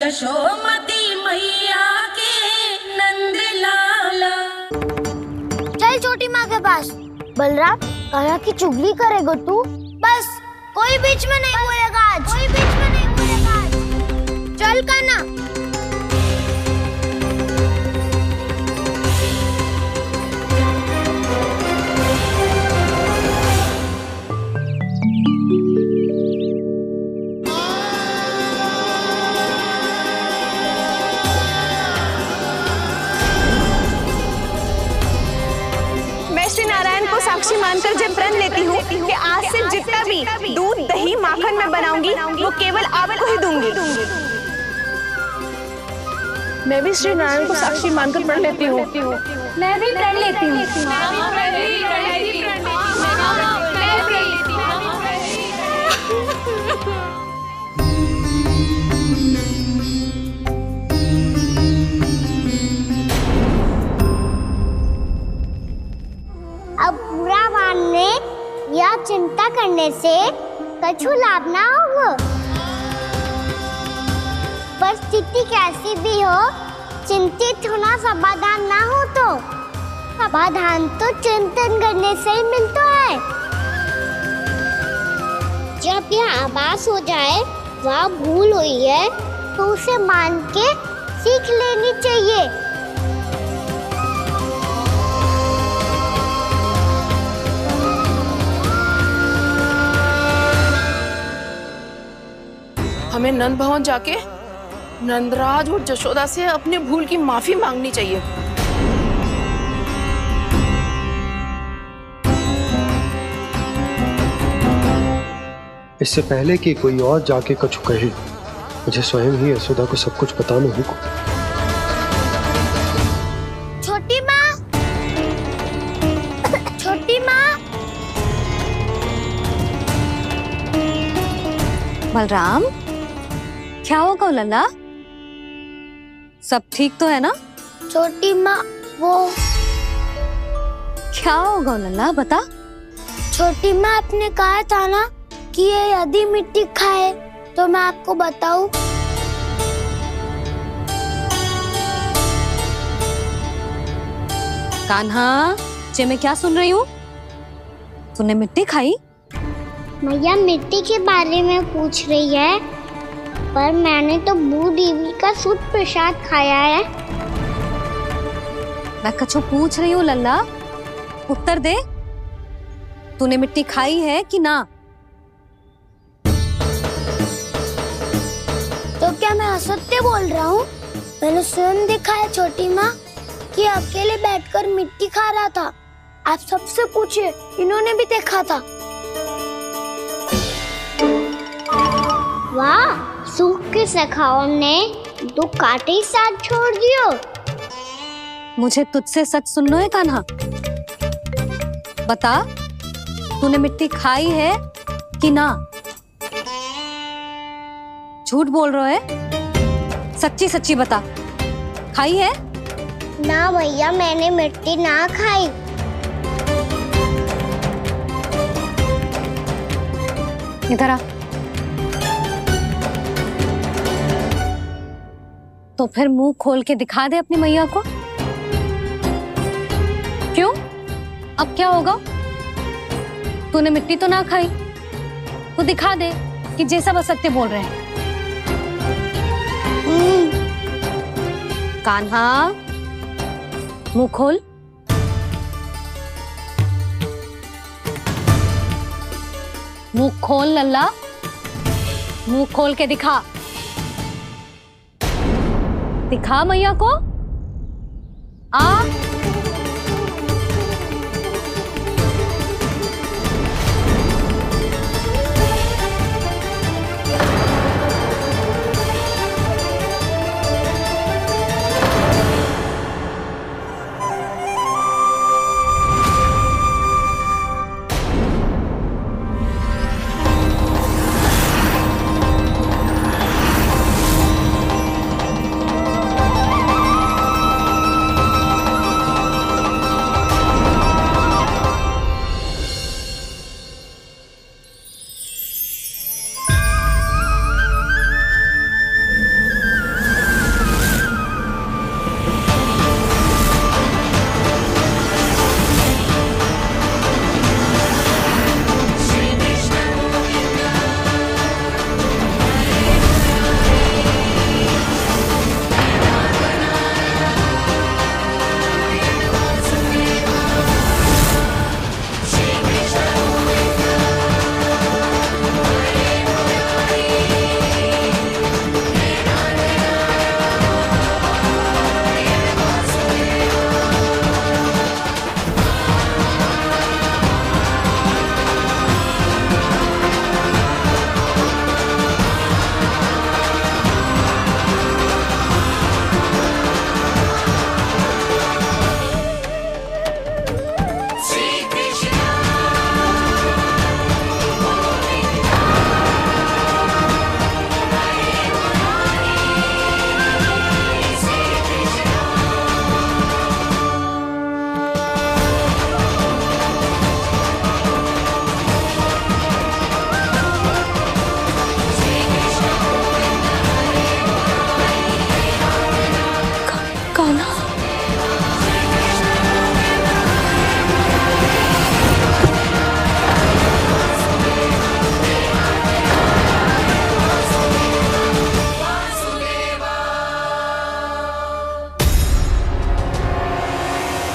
यशोमती मैया के नंद लाला। चल छोटी माँ के पास। बलराम, कहाँ की चुगली करेगा तू? बस कोई बीच में नहीं बोलेगा आज। कोई बीच में नहीं बोलेगा आज। चल कान्हा। साक्षी मानकर जब प्रण लेती हूँ कि आज से जितना भी दूध दही माखन मैं बनाऊंगी वो केवल आपको ही दूंगी। मैं भी श्री नारायण को साक्षी मानकर प्रण लेती हूँ। मैं भी प्रण लेती हूँ। अब बुरा मानने या चिंता करने से कछु लाभ ना होगा। परिस्थिति कैसी भी हो, चिंतित होना समाधान ना हो तो समाधान तो चिंतन करने से ही मिलता है। जब यह आभास हो जाए वह भूल हुई है तो उसे मान के सीख लेनी चाहिए। हमें नंद भवन जाके नंदराज और जशोदा से अपने भूल की माफी मांगनी चाहिए। इससे पहले कि कोई और जाके कछु कहे, मुझे स्वयं ही यशोदा को सब कुछ बताना होगा। छोटी माँ, छोटी माँ। बलराम, क्या होगा लल्ला? सब ठीक तो है ना? छोटी माँ, वो क्या होगा लल्ला, बता। छोटी माँ, आपने कहा था ना कि ये यदि मिट्टी खाए तो मैं आपको बताऊं। कान्हा, जे मैं क्या सुन रही हूँ? तूने मिट्टी खाई? मैया मिट्टी के बारे में पूछ रही है, पर मैंने तो भू देवी का शुद्ध प्रसाद खाया है। मैं कछु पूछ रही हूँ लल्ला, उत्तर दे। तूने मिट्टी खाई है कि ना? तो क्या मैं असत्य बोल रहा हूँ? मैंने स्वयं देखा है छोटी माँ कि अकेले बैठकर मिट्टी खा रहा था। आप सबसे पूछिए, इन्होंने भी देखा था। वाह, सूख के सखाओं ने दो कांटे ही साथ छोड़ दियो। मुझे तुझसे सच सुनना है कान्हा। बता, तूने मिट्टी खाई है कि ना? झूठ बोल रहा है, सच्ची सच्ची बता। खाई है? ना भैया, मैंने मिट्टी ना खाई। इधर आ। तो फिर मुंह खोल के दिखा दे अपनी मैया को। क्यों? अब क्या होगा? तूने मिट्टी तो ना खाई, तो दिखा दे कि जे सब असत्य बोल रहे हैं। कान्हा, मुंह खोल। मुंह खोल लल्ला, मुंह खोल के दिखा। दिखा मैया को। आ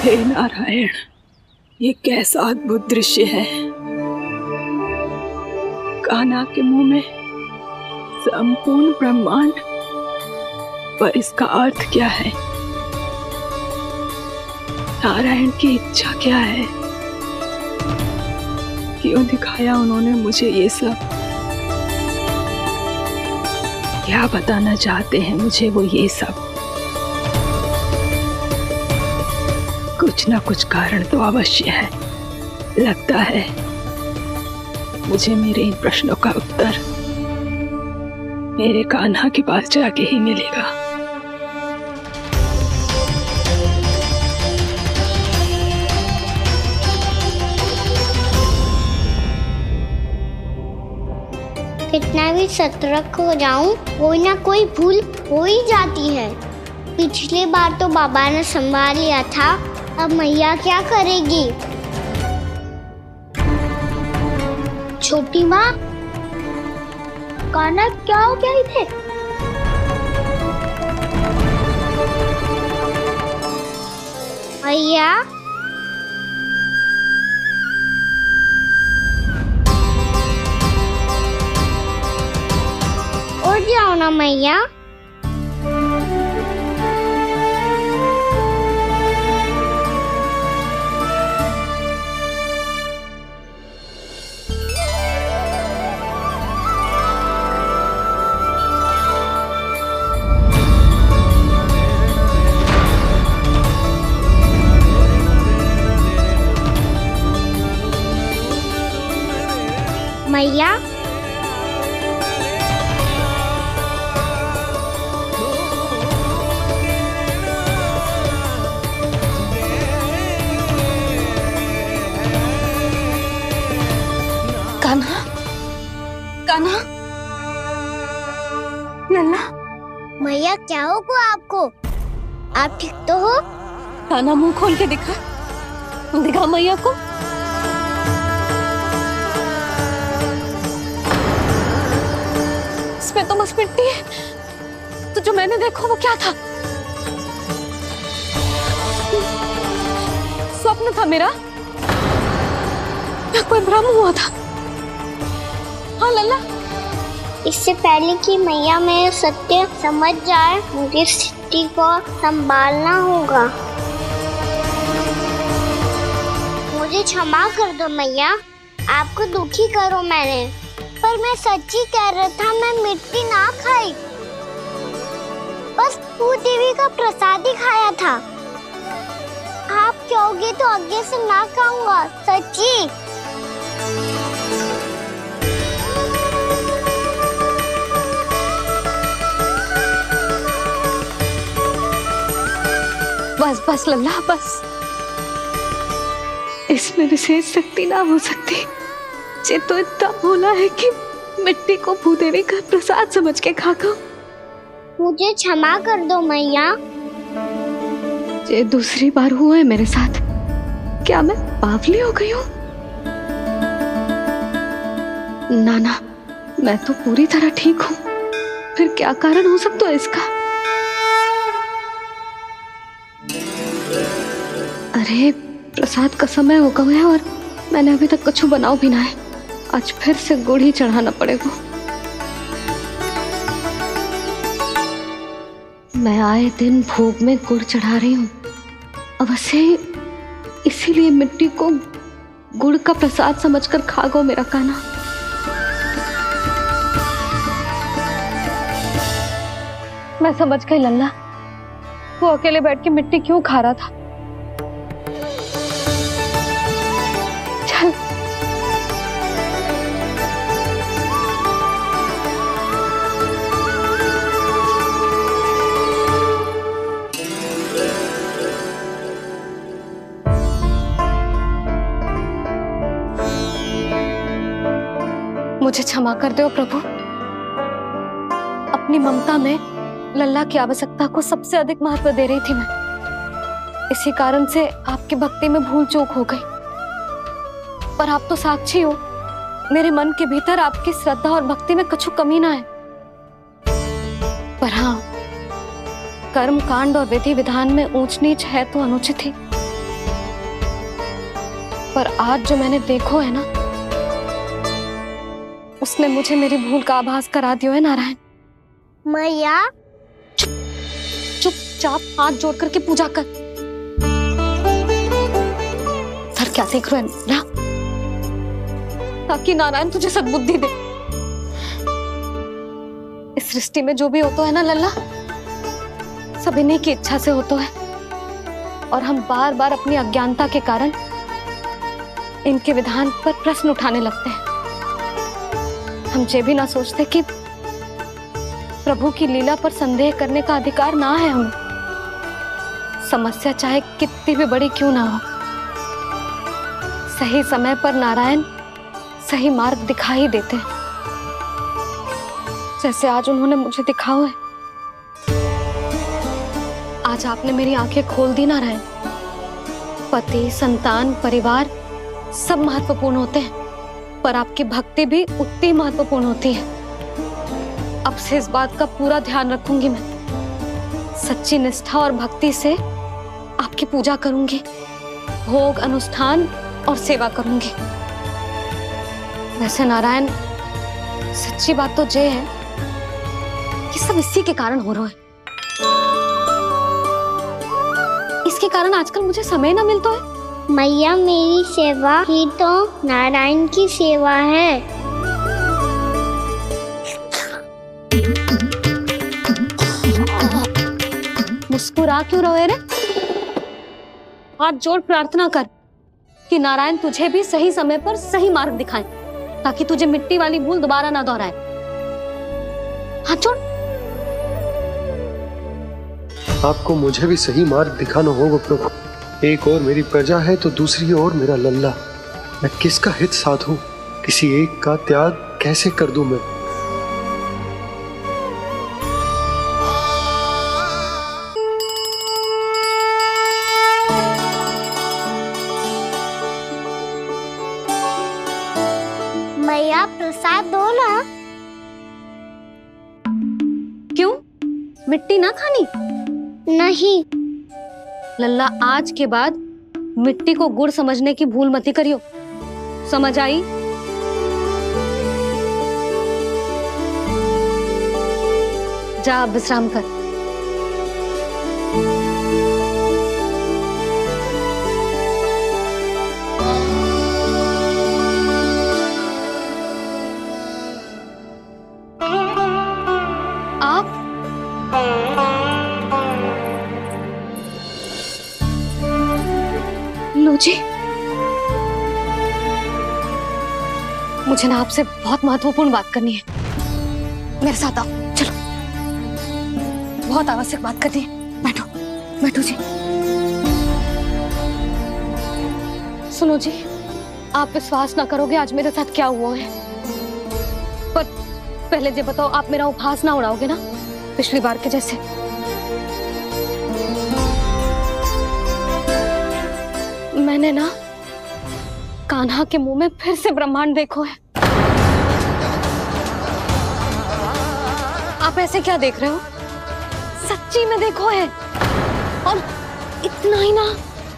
हे नारायण, ये कैसा अद्भुत दृश्य है। कान्हा के मुंह में संपूर्ण ब्रह्मांड, पर इसका अर्थ क्या है? नारायण की इच्छा क्या है? क्यों दिखाया उन्होंने मुझे ये सब? क्या बताना चाहते हैं मुझे वो ये सब? कुछ ना कुछ कारण तो अवश्य है। लगता है मुझे मेरे इन प्रश्नों का उत्तर मेरे कान्हा के पास जाके ही मिलेगा। कितना भी सतर्क हो जाऊं, कोई ना कोई भूल हो ही जाती है। पिछली बार तो बाबा ने संभाल लिया था, अब मैया क्या करेगी? छोटी माँ, कान्हा क्या हो गया इधर? मैया, उठ जाओ ना मैया। मैया, कान्हा, कान्हा, लल्ला। मैया क्या होगा आपको? आप ठीक तो हो? कान्हा मुंह खोल के दिखा, दिखा मैया को। इसमें तो बस मिट्टी है, तो जो मैंने देखा वो क्या था? स्वप्न था मेरा या कोई भ्रम हुआ था? हाँ लल्ला, इससे पहले कि मैया मेरे सत्य समझ जाए, मुझे स्थिति को संभालना होगा। मुझे क्षमा कर दो मैया, आपको दुखी करो मैंने, पर मैं सच्ची कह रहा था, मैं मिट्टी ना खाई, बस तू देवी का प्रसाद ही खाया था। आप कहोगे तो आगे से ना खाऊंगा, सच्ची। बस बस लल्ला, बस। इसमें विशेष शक्ति ना हो सकती। ये तो इतना भोला है कि मिट्टी को भूदेवी का प्रसाद समझ के खागा। मुझे क्षमा कर दो मैया। ये दूसरी बार हुआ है मेरे साथ। क्या मैं बावली हो गई हूँ? ना ना, मैं तो पूरी तरह ठीक हूँ। फिर क्या कारण हो सकता है इसका? अरे प्रसाद का समय हो गया है और मैंने अभी तक कुछ बनाओ भी ना है। आज फिर से गुड़ ही चढ़ाना पड़ेगा। मैं आए दिन भोग में गुड़ चढ़ा रही हूँ, अवश्य इसीलिए मिट्टी को गुड़ का प्रसाद समझकर खा गो मेरा कान्हा। मैं समझ गई लल्ला, वो अकेले बैठ के मिट्टी क्यों खा रहा था। चल मुझे क्षमा कर दो प्रभु। अपनी ममता में लल्ला की आवश्यकता को सबसे अधिक महत्व दे रही थी मैं। इसी कारण से आपकी भक्ति में भूल चूक हो गई। पर आप तो साक्षी हो, मेरे मन के भीतर आपकी श्रद्धा और भक्ति में कुछ कमी ना है। पर हाँ, कर्म कांड और विधि विधान में ऊंच नीच है तो अनुचित ही। पर आज जो मैंने देखो है ना, उसने मुझे मेरी भूल का आभास करा दियो है नारायण। मैया चुपचाप हाथ जोड़ करके पूजा कर। सर क्या देख रहे हैं ना, ताकि नारायण तुझे सद्बुद्धि दे। इस सृष्टि में जो भी होता है ना लल्ला, सब इन्हीं की इच्छा से होता है, और हम बार बार अपनी अज्ञानता के कारण इनके विधान पर प्रश्न उठाने लगते हैं। हम ये भी ना सोचते कि प्रभु की लीला पर संदेह करने का अधिकार ना है हमें। समस्या चाहे कितनी भी बड़ी क्यों ना हो, सही समय पर नारायण सही मार्ग दिखा ही देते हैं, जैसे आज उन्होंने मुझे दिखाओ है। आज आपने मेरी आंखें खोल दी नारायण। पति, संतान, परिवार सब महत्वपूर्ण होते हैं, पर आपकी भक्ति भी उतनी महत्वपूर्ण होती है। अब से इस बात का पूरा ध्यान रखूंगी मैं। सच्ची निष्ठा और भक्ति से आपकी पूजा करूंगी, भोग, अनुष्ठान और सेवा करूंगी। वैसे नारायण, सच्ची बात तो ये है कि सब इसी के कारण हो रहा है। इसके कारण आजकल मुझे समय ना मिलता है। मैया, मेरी सेवा ही तो नारायण की सेवा है। मुस्कुरा क्यों रहे रे? हाथ जोड़ प्रार्थना कर कि नारायण तुझे भी सही समय पर सही मार्ग दिखाएं, ताकि तुझे मिट्टी वाली भूल दोबारा ना दोहराए। हाथ जोड़। आपको मुझे भी सही मार्ग दिखाना होगा प्रभु। एक और मेरी प्रजा है तो दूसरी ओर मेरा लल्ला। मैं किसका हित साधूं? किसी एक का त्याग कैसे कर दूं मैं? मैया, प्रसाद दो ना। क्यों? मिट्टी ना खानी? नहीं। लल्ला, आज के बाद मिट्टी को गुड़ समझने की भूल मत करियो। समझ आई? जा विश्राम कर। आप लो जी, मुझे ना आपसे बहुत महत्वपूर्ण बात करनी है। मेरे साथ आओ, चलो। बहुत आवश्यक बात करनी है। बैठो, बैठो जी। सुनो जी, आप विश्वास ना करोगे आज मेरे साथ क्या हुआ है। पर पहले ये बताओ, आप मेरा उपहास ना उड़ाओगे ना, पिछली बार के जैसे? मैंने ना कान्हा के मुंह में फिर से ब्रह्मांड देखो है। आप ऐसे क्या देख रहे हो? सच्ची में देखो है। और इतना ही ना,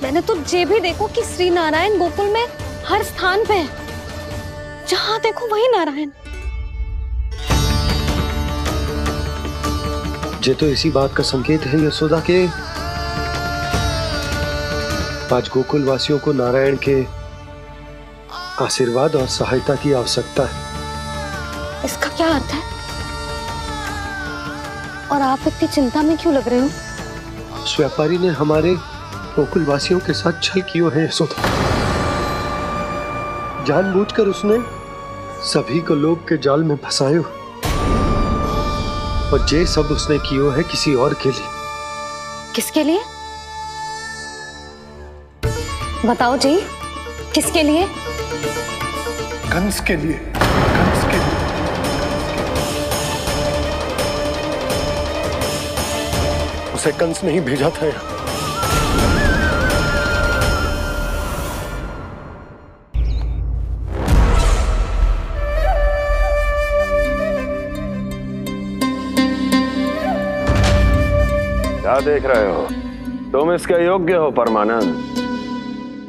मैंने तो ये भी देखो कि श्री नारायण गोकुल में हर स्थान पे है। जहां देखो वही नारायण। ये तो इसी बात का संकेत है यशोदा के आज गोकुल वासियों को नारायण के आशीर्वाद और सहायता की आवश्यकता है। इसका क्या अर्थ है? और आप इतनी चिंता में क्यों लग रहे हो? उस व्यापारी ने हमारे गोकुल वासियों के साथ छल किया है यशोदा। जानबूझकर उसने सभी को लोग के जाल में फंसायो, और ये सब उसने किया है किसी और के लिए। किसके लिए? बताओ जी, किसके लिए? कंस के लिए। कंस के लिए। उसे कंस नहीं भेजा था यहाँ। क्या देख रहे हो? तुम इसके योग्य हो परमानंद।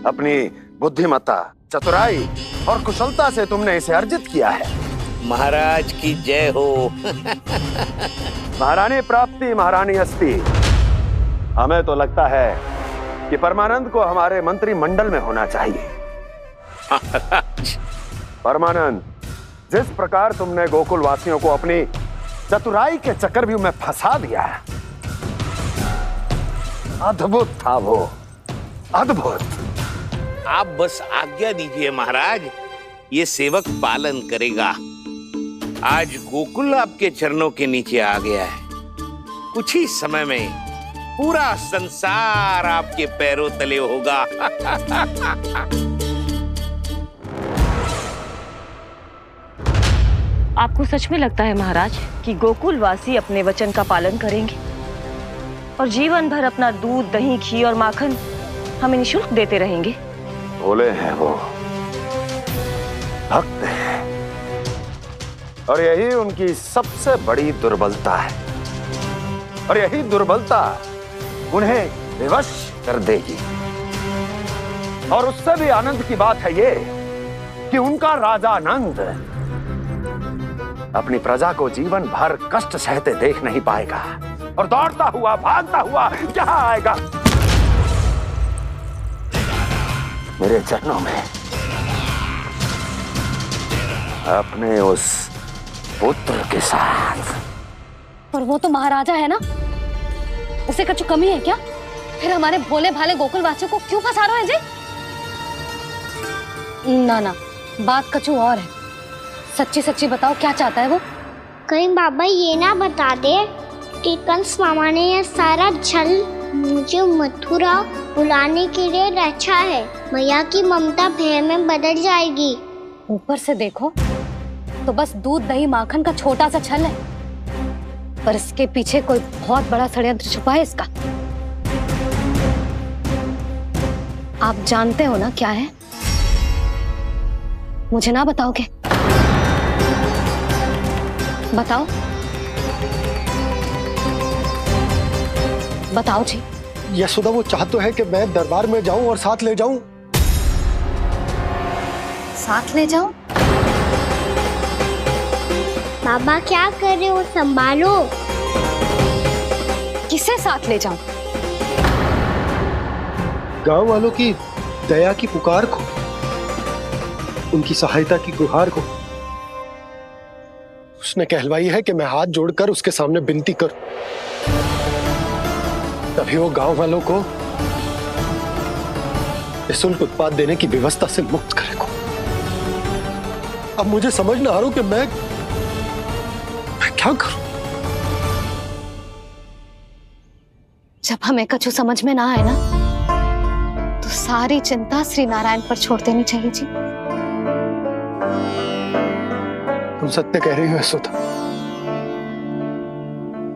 अपनी बुद्धिमत्ता, चतुराई और कुशलता से तुमने इसे अर्जित किया है। महाराज की जय हो। महारानी प्राप्ति महारानी अस्ति। हमें तो लगता है कि परमानंद को हमारे मंत्रिमंडल में होना चाहिए। परमानंद, जिस प्रकार तुमने गोकुल वासियों को अपनी चतुराई के चक्रव्यूह में फंसा दिया है, अद्भुत था वो, अद्भुत। आप बस आज्ञा दीजिए महाराज, ये सेवक पालन करेगा। आज गोकुल आपके चरणों के नीचे आ गया है। कुछ ही समय में पूरा संसार आपके पैरों तले होगा। आपको सच में लगता है महाराज कि गोकुल वासी अपने वचन का पालन करेंगे और जीवन भर अपना दूध, दही, घी और माखन हमें निःशुल्क देते रहेंगे? भोले हैं वो, भक्त हैं, और यही उनकी सबसे बड़ी दुर्बलता है। और यही दुर्बलता उन्हें विवश कर देगी। और उससे भी आनंद की बात है ये कि उनका राजा आनंद अपनी प्रजा को जीवन भर कष्ट सहते देख नहीं पाएगा और दौड़ता हुआ, भागता हुआ यहाँ आएगा मेरे चरणों में, अपने उस पुत्र के साथ। पर वो तो महाराजा है ना, उसे कुछ कमी है क्या? फिर हमारे भोले भाले गोकुल वासियों को क्यों फंसा रहे हैं जी? ना ना, बात कछु और है। सच्ची सच्ची बताओ, क्या चाहता है वो? कहीं बाबा ये ना बता दे कि कंस मामा ने यह सारा छल मुझे मथुरा बुलाने के लिए रचा है। मैया की ममता भय में बदल जाएगी। ऊपर से देखो तो बस दूध, दही, माखन का छोटा सा छल है, पर इसके पीछे कोई बहुत बड़ा षड्यंत्र छुपा है इसका। आप जानते हो ना क्या है? मुझे ना बताओगे? बताओ बताओ जी। यशोदा, वो चाह तो है कि मैं दरबार में जाऊं और साथ ले जाऊं। साथ ले जाऊं? बाबा क्या कर रहे हो, संभालो। किसे साथ ले जाऊं? गांव वालों की दया की पुकार को, उनकी सहायता की गुहार को। उसने कहलवाई है कि मैं हाथ जोड़कर उसके सामने विनती करूं, तभी वो गांव वालों को निःशुल्क उत्पाद देने की व्यवस्था से मुक्त करेगा। अब मुझे समझ ना आ रहा कि मैं क्या करूं। जब हमें कछु समझ में ना आए ना, तो सारी चिंता श्री नारायण पर छोड़ देनी चाहिए जी। तुम सत्य कह रही हो यशोदा,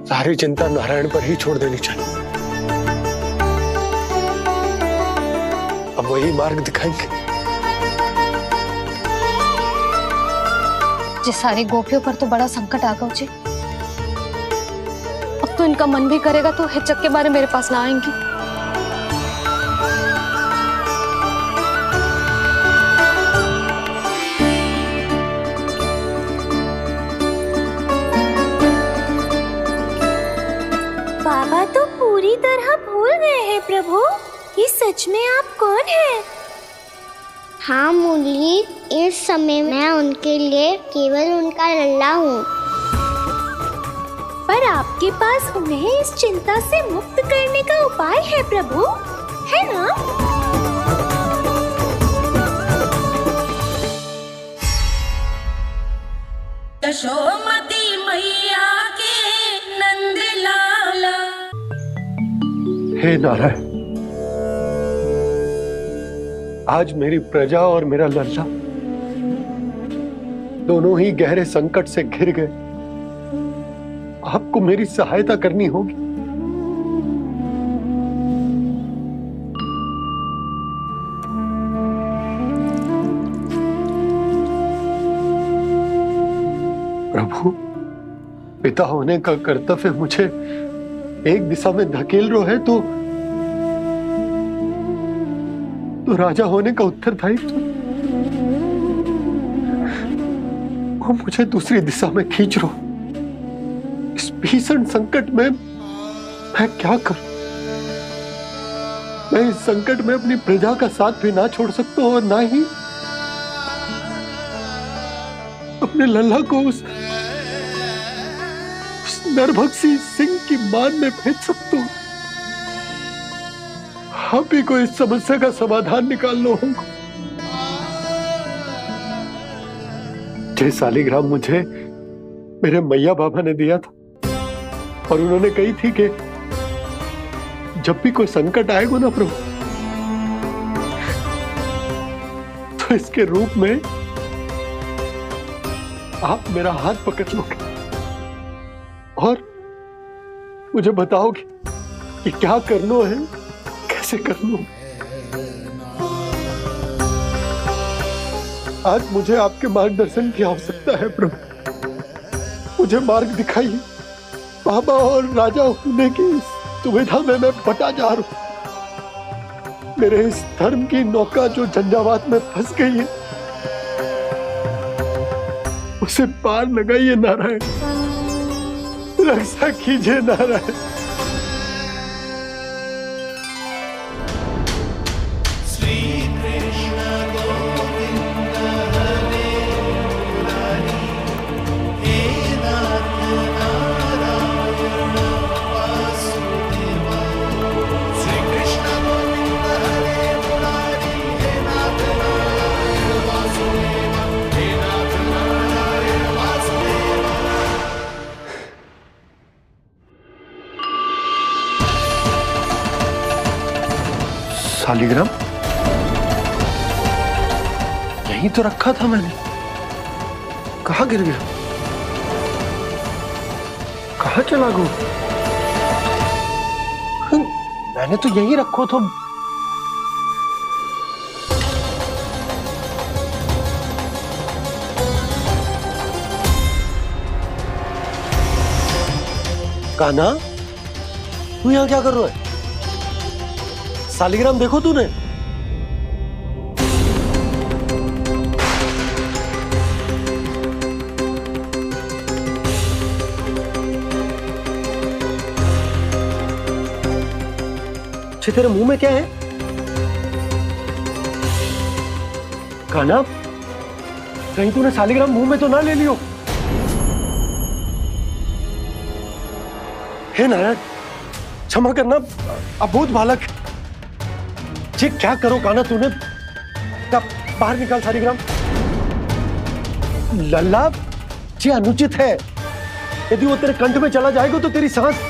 सारी चिंता नारायण पर ही छोड़ देनी चाहिए। अब वही मार्ग दिखाएंगे। जी सारी गोपियों पर तो बड़ा संकट आ गया जी। अब तो इनका मन भी करेगा तो हिचक के बारे मेरे पास ना आएंगी। बाबा तो पूरी तरह भूल गए हैं प्रभु, ये सच में आप कौन हैं? हाँ मुरली, इस समय मैं उनके लिए केवल उनका लल्ला हूँ। पर आपके पास उन्हें इस चिंता से मुक्त करने का उपाय है प्रभु, है ना? यशोमती मैया के नंद लाला। हे नारायण, आज मेरी प्रजा और मेरा लल्ला दोनों ही गहरे संकट से घिर गए। आपको मेरी सहायता करनी होगी। प्रभु, पिता होने का कर्तव्य मुझे एक दिशा में धकेल रहे है तो तो राजा होने का उत्तरदायित्व वो मुझे दूसरी दिशा में खींच रहा। इस भीषण संकट में मैं क्या करूं? मैं इस संकट में अपनी प्रजा का साथ भी ना छोड़ सकता हूं और ना ही अपने लल्ला को उस नरभक्षी सिंह की मान में भेज सकता हूं। आप ही को इस समस्या का समाधान निकालना होगा। जय शालिग्राम मुझे मेरे मैया बाबा ने दिया था और उन्होंने कही थी कि जब भी कोई संकट आएगा ना प्रभु, तो इसके रूप में आप मेरा हाथ पकड़ लोगे और मुझे बताओगे कि क्या करना है, कैसे करना है। आज मुझे आपके मार्गदर्शन की आवश्यकता है प्रभु। मुझे मार्ग दिखाइए। बाबा और राजा होने की दुविधा में मैं बटा जा रहा हूं। मेरे इस धर्म की नौका जो झंझावात में फंस गई है, उसे पार लगाइए नारायण, रक्षा कीजिए नारायण। शालिग्राम यहीं तो रखा था मैंने, कहाँ गिर गया? कहाँ चला गया? मैंने तो यहीं रखो तो। कान्हा, तू यहाँ क्या कर रहा है? शालिग्राम देखो तूने? तेरे मुंह में क्या है? कान्हा, कहीं तूने शालिग्राम मुंह में तो ना ले लियो? हे नारायण, क्षमा करना, अबोध बालक। जी क्या करो कान्हा तूने? बाहर निकाल शालिग्राम। लल्ला, जी अनुचित है। यदि वो तेरे कंठ में चला जाएगा तो तेरी सांस।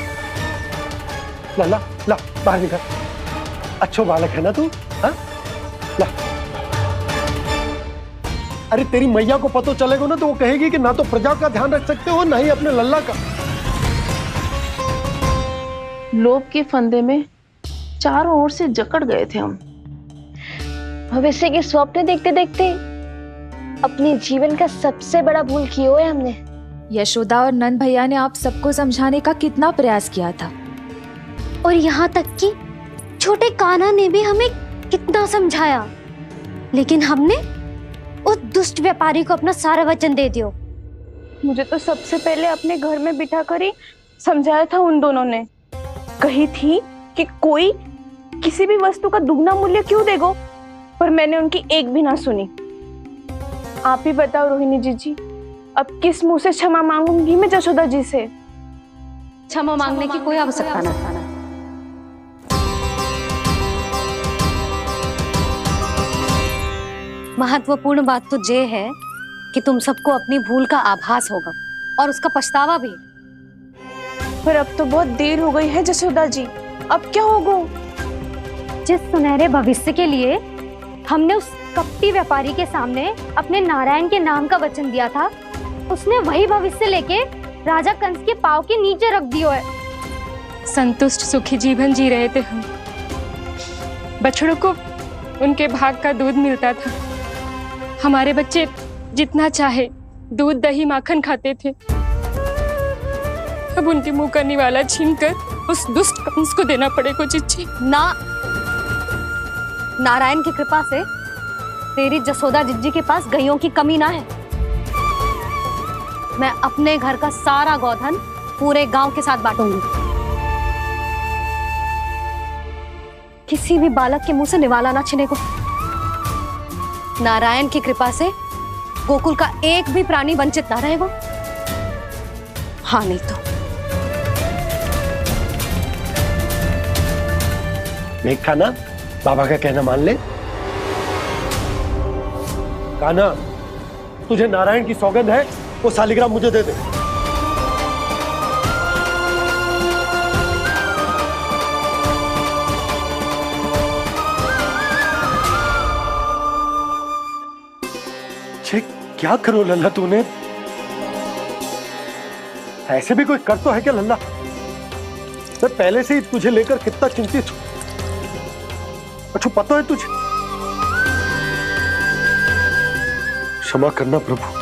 लल्ला, ला बाहर निकाल। अच्छो बालक है ना तू? हाँ? ला। अरे तेरी मैया को पता चलेगा ना तो वो कहेगी कि ना तो प्रजा का ध्यान रख सकते हो ना ही अपने लल्ला का। लोभ के फंदे में चारों ओर से जकड़ गए थे हम। भविष्य के स्वप्न देखते देखते अपने जीवन का सबसे बड़ा भूल किया है हमने। यशोदा और नंद भैया ने आप सबको समझाने का कितना प्रयास किया था, और यहाँ तक कि छोटे कान्हा ने भी हमें कितना समझाया, लेकिन हमने उस दुष्ट व्यापारी को अपना सारा वचन दे दिया। मुझे तो सबसे पहले अपने घर में बिठा कर ही समझाया था उन दोनों ने। कही थी कि कोई किसी भी वस्तु का दुगना मूल्य क्यों देगा, पर मैंने उनकी एक भी ना सुनी। आप ही बताओ रोहिणी जी, अब किस मुंह से क्षमा मांगूंगी मैं जशोदा जी से? क्षमा मांगने की कोई आवश्यकता नहीं। महत्वपूर्ण बात तो ये है कि तुम सबको अपनी भूल का आभास होगा और उसका पछतावा भी। पर अब तो बहुत देर हो गई है जशोदा जी, अब क्या होगा? जिस सुनहरे भविष्य के लिए हमने उस कपटी व्यापारी के सामने अपने नारायण के नाम का वचन दिया था, उसने वही भविष्य लेके राजा कंस के पांव के नीचे रख दिया है। संतुष्ट सुखी जीवन जी रहे थे हम। बछड़ों को उनके भाग का दूध मिलता था। हमारे बच्चे जितना चाहे दूध दही माखन खाते थे। अब उनके मुंह का निवाला छीनकर उस दुष्ट कंस को देना पड़ेगा। चिच्ची ना, नारायण की कृपा से तेरी जसोदा जिज्जी के पास गैयों की कमी ना है। मैं अपने घर का सारा गोधन पूरे गांव के साथ बांटूंगी। किसी भी बालक के मुंह से निवाला ना छिने को। नारायण की कृपा से गोकुल का एक भी प्राणी वंचित ना रहेगा। हाँ नहीं तो देख कान्हा, बाबा का कहना मान ले। कान्हा, तुझे नारायण की सौगंध है, वो शालिग्राम मुझे दे दे। क्या करो लल्ला तूने? ऐसे भी कोई कर तो है क्या लल्ला? मैं पहले से ही तुझे लेकर कितना चिंतित हूं। अच्छा पता है तुझे? क्षमा करना प्रभु।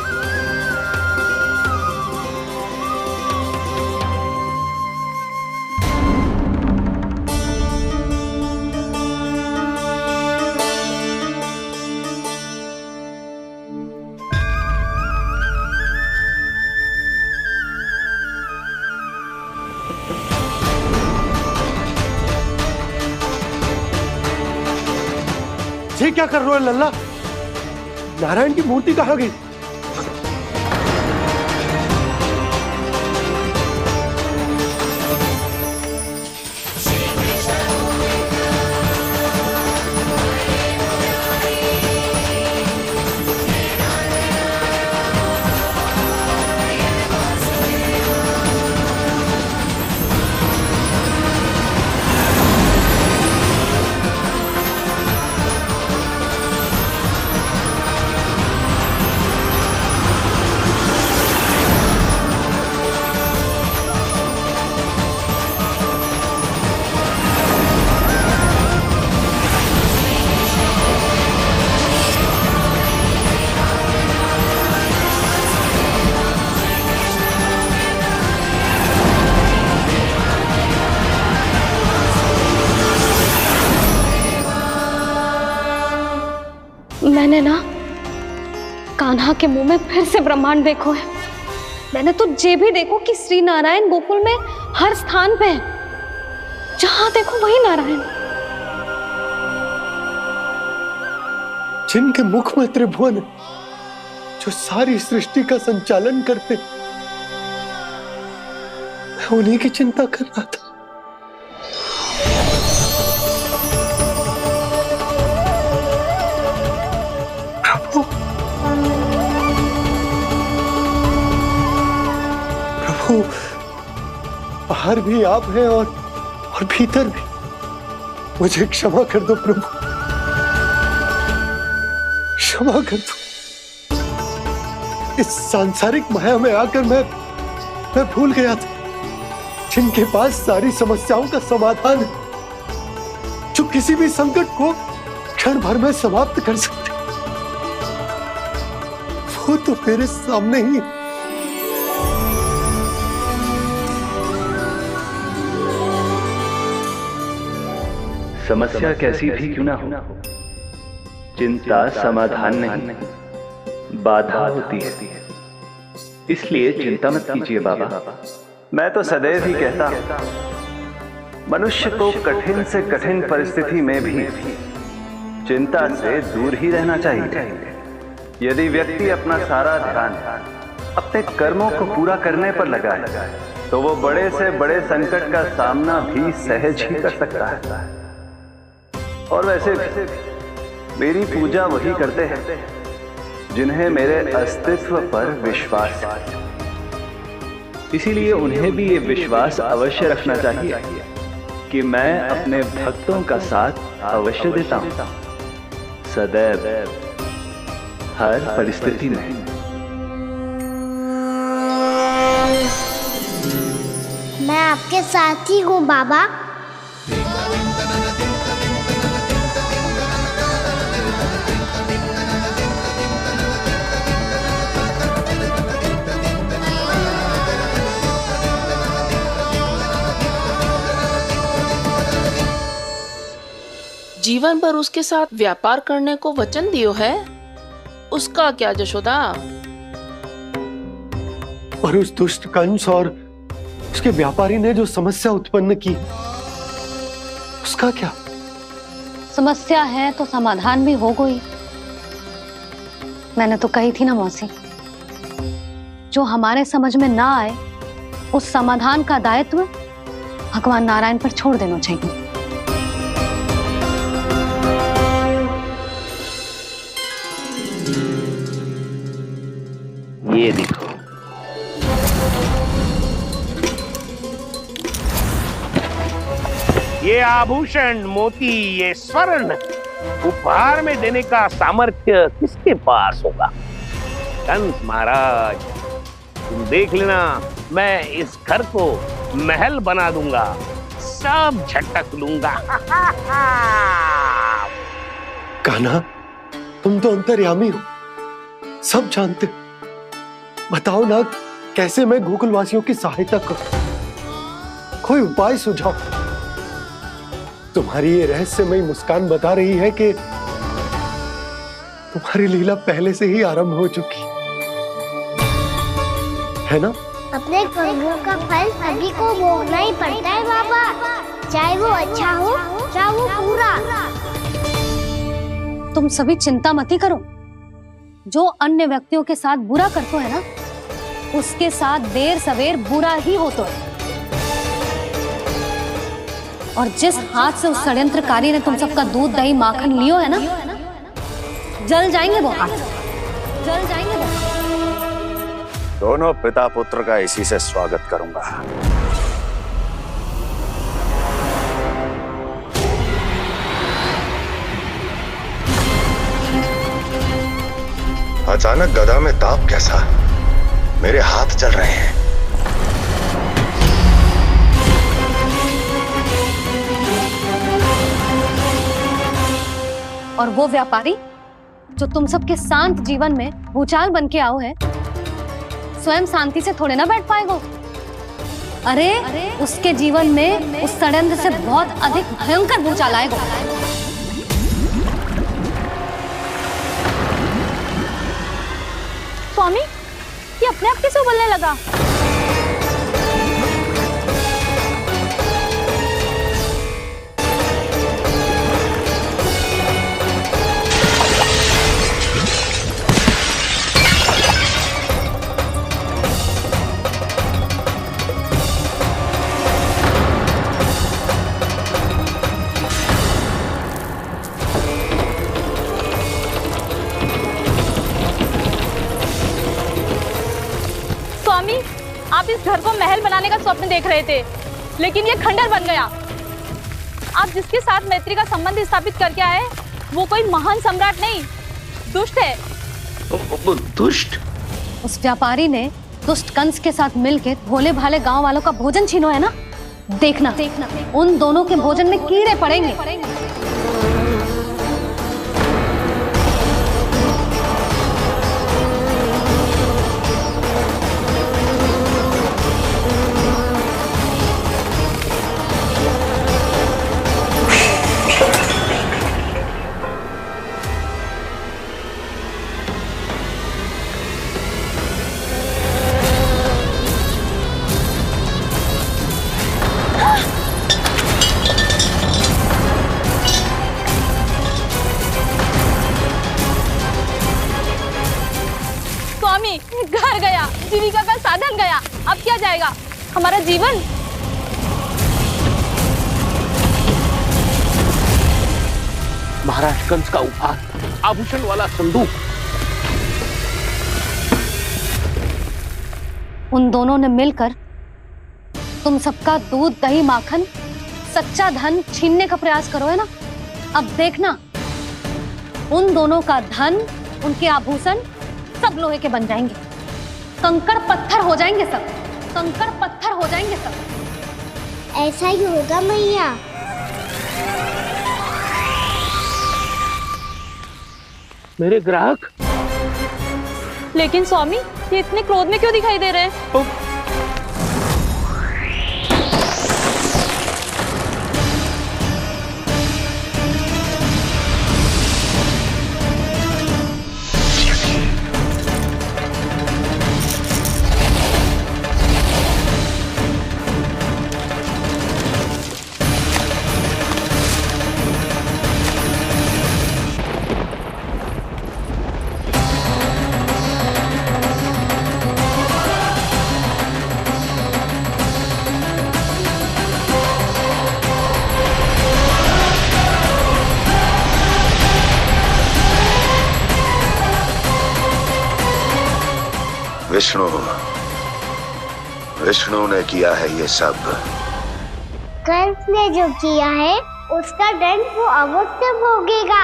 ये क्या कर रहे हो लल्ला? नारायण की मूर्ति कहाँ गई? मैंने ना कान्हा के मुंह में फिर से ब्रह्मांड देखो है। मैंने तो ये भी देखो कि श्री नारायण गोकुल में हर स्थान पे है। जहां देखो वही नारायण। जिनके मुख में त्रिभुवन है, जो सारी सृष्टि का संचालन करते, मैं उन्हीं की चिंता कर रहा था। प्रभु, बाहर भी आप हैं और भीतर भी। मुझे क्षमा कर दो प्रभु, क्षमा कर दो। इस सांसारिक माया में आकर मैं भूल गया था जिनके पास सारी समस्याओं का समाधान है, जो किसी भी संकट को क्षण भर में समाप्त कर सकते, वो तो मेरे सामने ही। समस्या कैसी भी क्यों ना हो, चिंता समाधान नहीं, बाधा होती है। इसलिए चिंता मत कीजिए बाबा। मैं तो सदैव ही कहता हूं, मनुष्य को कठिन से कठिन परिस्थिति में भी चिंता से दूर ही रहना चाहिए। यदि व्यक्ति अपना सारा ध्यान अपने कर्मों को पूरा करने पर लगाए, तो वो बड़े से बड़े संकट का सामना भी सहज ही कर सकता है। और वैसे भी मेरी पूजा वही करते हैं जिन्हें मेरे अस्तित्व पर विश्वास है। इसीलिए उन्हें भी ये विश्वास अवश्य रखना चाहिए कि मैं अपने भक्तों का साथ अवश्य देता हूं, सदैव, हर परिस्थिति में। मैं आपके साथ ही हूँ बाबा। जीवन भर उसके साथ व्यापार करने को वचन दियो है, उसका क्या जशोदा? और उस दुष्ट कंस और उसके व्यापारी ने जो समस्या उत्पन्न की, उसका क्या? समस्या है तो समाधान भी हो गई। मैंने तो कही थी ना मौसी, जो हमारे समझ में ना आए उस समाधान का दायित्व भगवान नारायण पर छोड़ देना चाहिए। ये देखो, ये आभूषण, मोती, ये स्वर्ण उपहार में देने का सामर्थ्य किसके पास होगा? कंस महाराज, तुम देख लेना, मैं इस घर को महल बना दूंगा, सब झटक लूंगा। कान्हा, तुम तो अंतर्यामी हो, सब जानते हो। बताओ ना, कैसे मैं गोकुलवासियों की सहायता करूं? कोई उपाय सुझाओ। तुम्हारी ये रहस्यमयी मुस्कान बता रही है कि तुम्हारी लीला पहले से ही आरंभ हो चुकी है ना? अपने कर्मों का फल सभी को भोगना ही पड़ता है बाबा, चाहे वो अच्छा हो चाहे वो बुरा। तुम सभी चिंता मत ही करो। जो अन्य व्यक्तियों के साथ बुरा करते है ना, उसके साथ देर सवेर बुरा ही होता है। और जिस हाथ से उस षड्यंत्रकारी ने तुम सबका दूध दही माखन लियो है ना, जल जाएंगे वो हाथ, जल जाएंगे वो। दोनों पिता पुत्र का इसी से स्वागत करूंगा। अचानक गदा में ताप कैसा? मेरे हाथ चल रहे हैं। और वो व्यापारी जो तुम सबके शांत जीवन में भूचाल बन के आओ है, स्वयं शांति से थोड़े ना बैठ पाएगा। अरे उसके जीवन में उस षड्यंत्र से बहुत अधिक भयंकर भूचाल आएगा। स्वामी, ये अपने आप कैसे उबलने लगा? आप इस घर को महल बनाने का स्वप्न देख रहे थे, लेकिन ये खंडर बन गया। आप जिसके साथ मैत्री का संबंध स्थापित करके आए, वो कोई महान सम्राट नहीं, दुष्ट है। दुष्ट? उस व्यापारी ने दुष्ट कंस के साथ मिलकर भोले भाले गांव वालों का भोजन छीनो है ना। देखना उन दोनों के भोजन में कीड़े पड़ेंगे। घर गया, जीविका का साधन गया, अब क्या जाएगा हमारा जीवन? महाराज कंस का उपहार, आभूषण वाला संदूक। उन दोनों ने मिलकर तुम सबका दूध दही माखन सच्चा धन छीनने का प्रयास करो है ना। अब देखना उन दोनों का धन, उनके आभूषण सब लोहे के बन जाएंगे, कंकड़ पत्थर हो जाएंगे सब, कंकड़ पत्थर हो जाएंगे सब। ऐसा ही होगा मैया। मेरे ग्राहक? लेकिन स्वामी, ये इतने क्रोध में क्यों दिखाई दे रहे हैं? विष्णु ने किया है ये सब। कंस ने जो किया है उसका दंड वो अवश्य भोगेगा।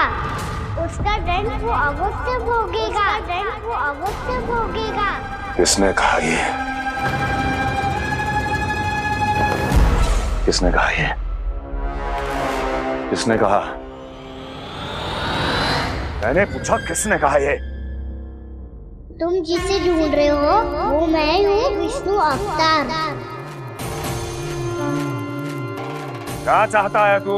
उसका दंड वो अवश्य भोगेगा। दंड वो अवश्य भोगेगा। किसने कहा ये? किसने कहा ये? किसने कहा? मैंने पूछा किसने कहा ये? तुम जिसे ढूंढ रहे हो वो मैं हूँ, विष्णु अवतार। क्या चाहता है तू?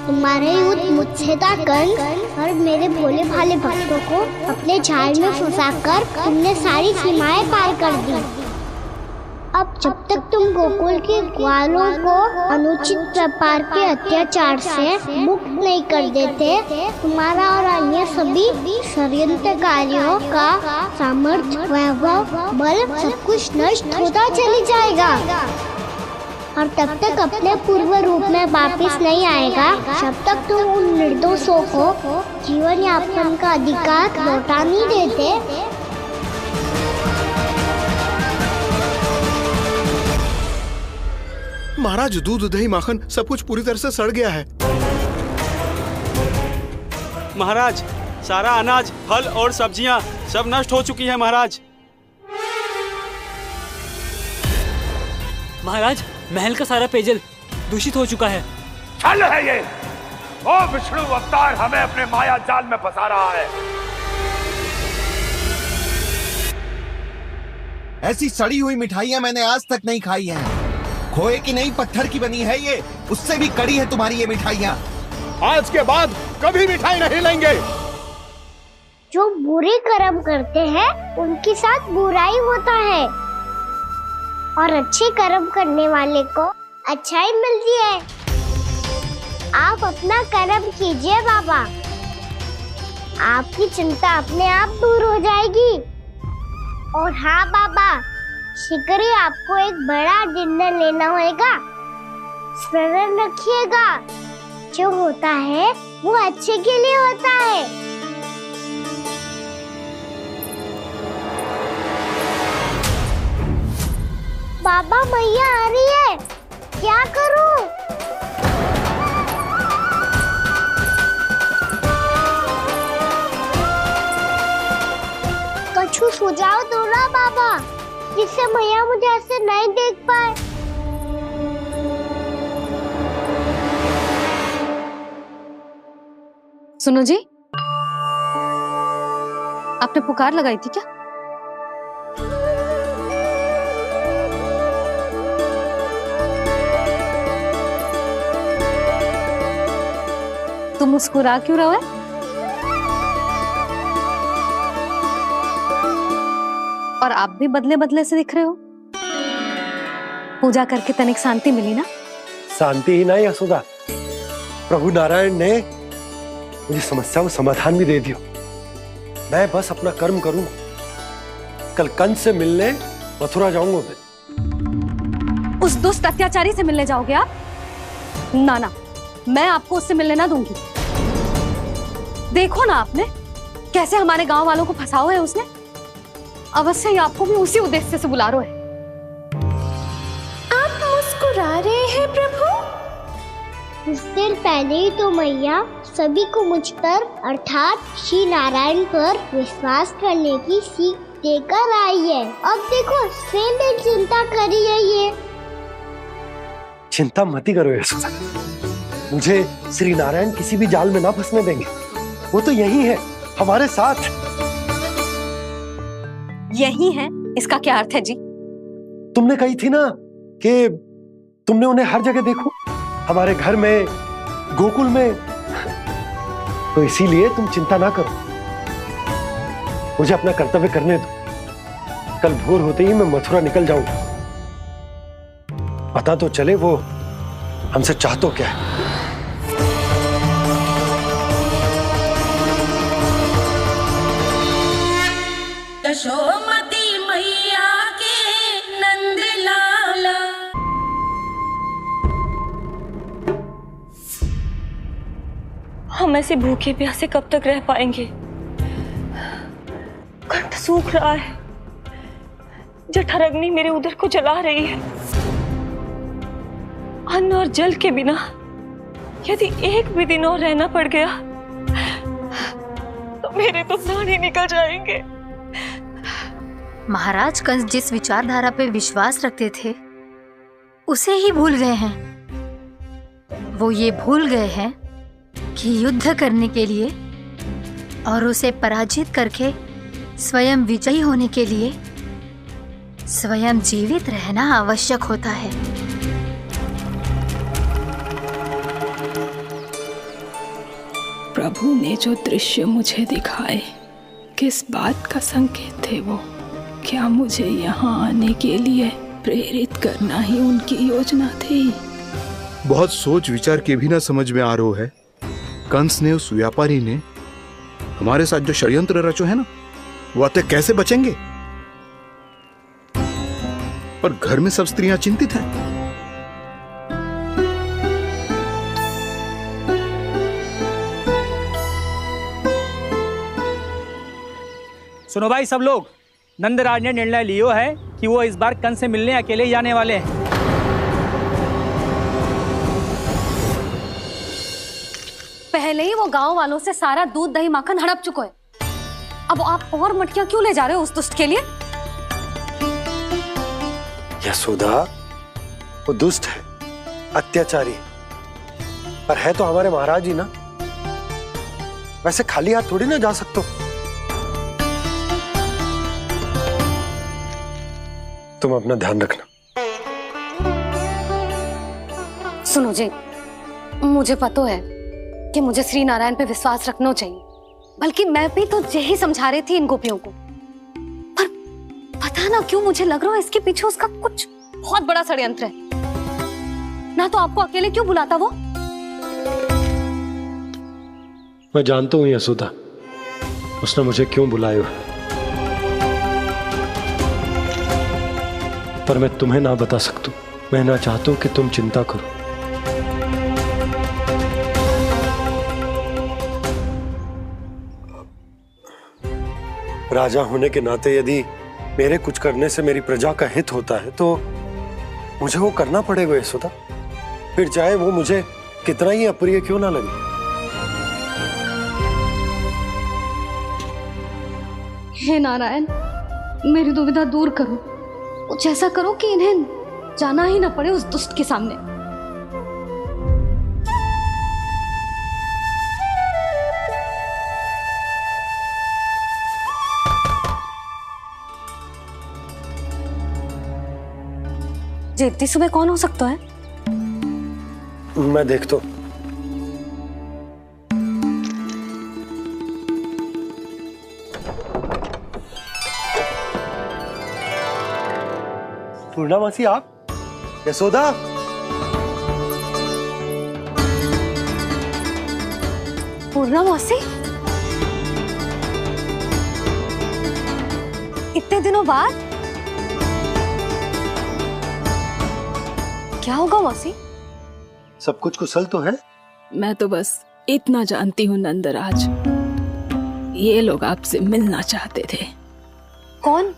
तुम्हारे युद्ध मुझसे था कंस, और मेरे भोले भाले भक्तों को अपने जाल में फंसाकर तुमने सारी सीमाएं पार कर दी। अब जब तक तुम गोकुल के ग्वालों को अनुचित प्रकार के अत्याचार से मुक्त नहीं कर देते, तुम्हारा और अन्य सभी षड्यंत्रकारियों का सामर्थ्य, वैभव, बल सब कुछ नष्ट होता चली जाएगा। और तब तक अपने पूर्व रूप में वापस नहीं आएगा जब तक तुम उन निर्दोषों को जीवन यापन का अधिकार लौटा नहीं देते। महाराज, दूध दही माखन सब कुछ पूरी तरह से सड़ गया है। महाराज, सारा अनाज, फल और सब्जियां सब नष्ट हो चुकी है महाराज। महाराज, महल का सारा पेयजल दूषित हो चुका है। छल है ये। ओ विष्णु अवतार हमें अपने माया जाल में फंसा रहा है। ऐसी सड़ी हुई मिठाइयां मैंने आज तक नहीं खाई हैं। खोए की नहीं, पत्थर की बनी है ये, उससे भी कड़ी है तुम्हारी ये मिठाइयां। आज के बाद कभी मिठाई नहीं लेंगे। जो बुरे कर्म करते हैं उनके साथ बुराई होता है, और अच्छे कर्म करने वाले को अच्छाई मिलती है। आप अपना कर्म कीजिए बाबा, आपकी चिंता अपने आप दूर हो जाएगी। और हाँ बाबा, शीघ्र ही आपको एक बड़ा डिनर लेना होगा। स्मरण रखिएगा, जो होता है वो अच्छे के लिए होता है। बाबा, मैया आ रही है, क्या करूं? कछु सुझाव दो ना बाबा, जिससे मैया मुझे ऐसे नहीं देख पाए। सुनो जी, आपने पुकार लगाई थी क्या? तुम मुस्कुरा क्यों रहे हो? और आप भी बदले बदले से दिख रहे हो। पूजा करके तनिक शांति मिली ना? शांति ही नहीं यशोदा, प्रभु नारायण ने मुझे समस्या को समाधान भी दे दिया। मैं बस अपना कर्म करूं। कल कंस से मिलने मथुरा जाऊंगा मैं। उस दुष्ट अत्याचारी से मिलने जाओगे आप? ना ना, मैं आपको उससे मिलने ना दूंगी। देखो ना आपने कैसे हमारे गांव वालों को फंसा हुआ है उसने। अवश्य ही आपको भी उसी उद्देश्य से बुला रहा है। आप मुस्कुरा रहे हैं प्रभु? कुछ देर पहले ही तो मैया सभी को मुझ पर अर्थात श्री नारायण पर विश्वास करने की सीख देकर आई है। अब देखो स्वयं भी चिंता करी है ये। चिंता मत करो यशोदा, मुझे श्री नारायण किसी भी जाल में ना फंसने देंगे। वो तो यही है हमारे साथ। यही है, इसका क्या अर्थ है जी? तुमने कही थी ना कि तुमने उन्हें हर जगह देखो, हमारे घर में, गोकुल में। तो इसीलिए तुम चिंता ना करो, मुझे अपना कर्तव्य करने दो। कल भोर होते ही मैं मथुरा निकल जाऊंगा। पता तो चले वो हमसे चाहतो क्या है। यशोमती मैया के नंद लाला। हम ऐसे भूखे प्यासे कब तक रह पाएंगे? कंठ सूख रहा है, जठराग्नि मेरे उदर को जला रही है। अन्न और जल के बिना यदि एक भी दिन और रहना पड़ गया तो मेरे तो प्राण ही निकल जाएंगे। महाराज कंस जिस विचारधारा पे विश्वास रखते थे उसे ही भूल गए हैं। वो ये भूल गए हैं कि युद्ध करने के लिए और उसे पराजित करके स्वयं विजयी होने के लिए स्वयं जीवित रहना आवश्यक होता है। प्रभु ने जो दृश्य मुझे दिखाए किस बात का संकेत थे वो? क्या मुझे यहाँ आने के लिए प्रेरित करना ही उनकी योजना थी? बहुत सोच विचार के भी ना समझ में आ रहा है। कंस ने, उस व्यापारी ने हमारे साथ जो षड्यंत्र रचो है ना, वो आते कैसे बचेंगे? पर घर में सब स्त्रियां चिंतित हैं। सुनो भाई सब लोग, नंदराज ने निर्णय लियो है कि वो इस बार कंस से मिलने अकेले जाने वाले हैं। पहले ही वो गांव वालों से सारा दूध दही माखन हड़प चुका है। अब आप और मटकियां क्यों ले जा रहे हो उस दुष्ट के लिए? यशोदा, वो दुष्ट है, अत्याचारी, पर है तो हमारे महाराज ही ना। वैसे खाली हाथ थोड़ी ना जा सकते हो। तुम अपना ध्यान रखना। सुनो जी, मुझे पता है कि मुझे श्री नारायण पे विश्वास रखना चाहिए, बल्कि मैं भी तो यही समझा रही थी इन गोपियों को। पर पता ना क्यों मुझे लग रहा है इसके पीछे उसका कुछ बहुत बड़ा षड्यंत्र है। ना तो आपको अकेले क्यों बुलाता वो? मैं जानता हूं यशोदा, उसने मुझे क्यों बुलाया है, पर मैं तुम्हें ना बता सकता। मैं ना चाहता हूं कि तुम चिंता करो। राजा होने के नाते यदि मेरे कुछ करने से मेरी प्रजा का हित होता है तो मुझे वो करना पड़ेगा यशोदा, फिर चाहे वो मुझे कितना ही अप्रिय क्यों ना लगे। हे नारायण, मेरी दुविधा दूर करो। कुछ ऐसा करो कि इन्हें जाना ही ना पड़े उस दुष्ट के सामने। जी इतनी सुबह कौन हो सकता है? मैं देखता हूं। पूर्णामासी, आप? यशोदा, पूर्णामासी, इतने दिनों बाद? क्या होगा मौसी? सब कुछ कुशल तो है? मैं तो बस इतना जानती हूँ नंदराज, ये लोग आपसे मिलना चाहते थे। कौन?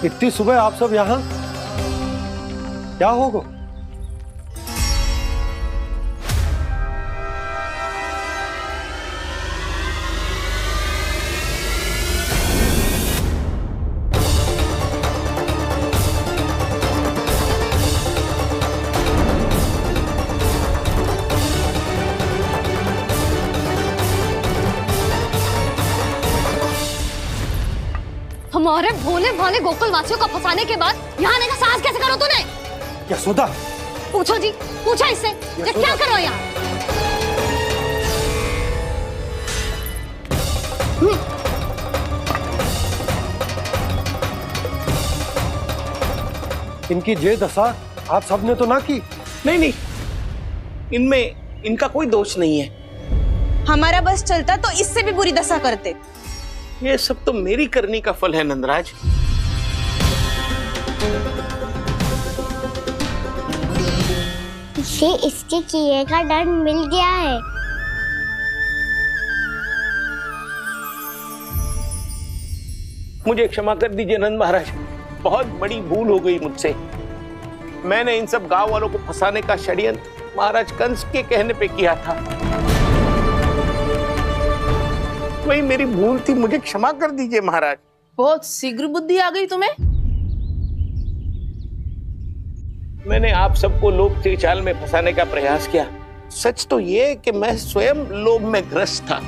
इतनी सुबह आप सब यहाँ? क्या होगा? हमारे भोले भाले गोकुल वासियों को फंसाने के बाद यहाँ आने का साहस कैसे करो तूने? यशोदा, पूछो जी, पूछो इससे, ये क्या करो यहाँ? इनकी ये दशा आप सबने तो ना की? नहीं नहीं, इनमें इनका कोई दोष नहीं है। हमारा बस चलता तो इससे भी बुरी दशा करते। ये सब तो मेरी करनी का फल है नंदराज। इसे इसके किए का दंड मिल गया है। मुझे क्षमा कर दीजिए नंद महाराज, बहुत बड़ी भूल हो गई मुझसे। मैंने इन सब गांव वालों को फंसाने का षड्यंत्र महाराज कंस के कहने पे किया था। वही मेरी भूल थी, मुझे क्षमा कर दीजिए महाराज। बहुत शीघ्र बुद्धि आ गई तुम्हें। मैंने आप सबको लोभ के चाल में फंसाने का प्रयास किया। सच तो ये कि मैं स्वयं लोभ में ग्रस्त था।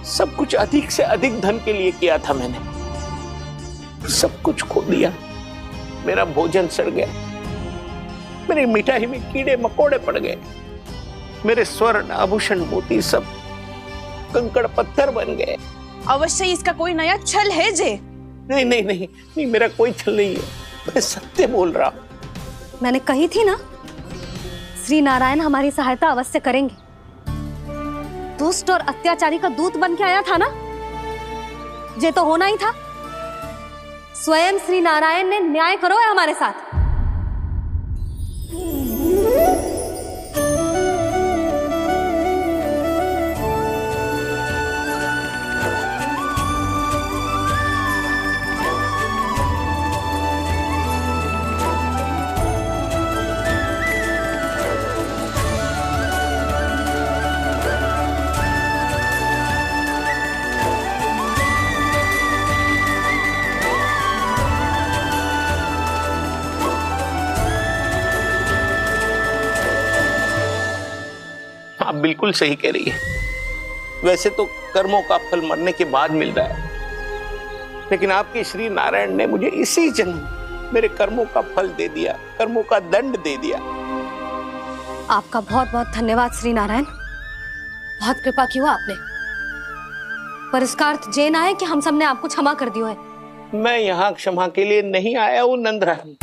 सब कुछ अधिक से अधिक धन के लिए किया था मैंने। सब कुछ खो दिया। मेरा भोजन सड़ गया, मेरी मिठाई में कीड़े मकोड़े पड़ गए, मेरे स्वर्ण आभूषण मोती सब कंकड़ पत्थर बन गए। अवश्य इसका कोई नया छल है जे। नहीं नहीं नहीं नहीं, मेरा कोई छल नहीं है, मैं सत्य बोल रहा हूं। मैंने कही थी ना, श्री नारायण हमारी सहायता अवश्य करेंगे। दुष्ट और अत्याचारी का दूत बन के आया था ना, ये तो होना ही था। स्वयं श्री नारायण ने न्याय करो है हमारे साथ। आप बिल्कुल सही कह रही है। वैसे तो कर्मों का फल मरने के बाद मिल रहा है, लेकिन आपके श्री नारायण ने मुझे इसी जन्म मेरे कर्मों का फल दे दिया, कर्मों का दंड दे दिया। आपका बहुत बहुत धन्यवाद श्री नारायण, बहुत कृपा की हो आपने। पर इसका अर्थ ये ना है कि हम सबने आपको क्षमा कर दियो है। मैं यहाँ क्षमा के लिए नहीं आया हूँ नंदरानी।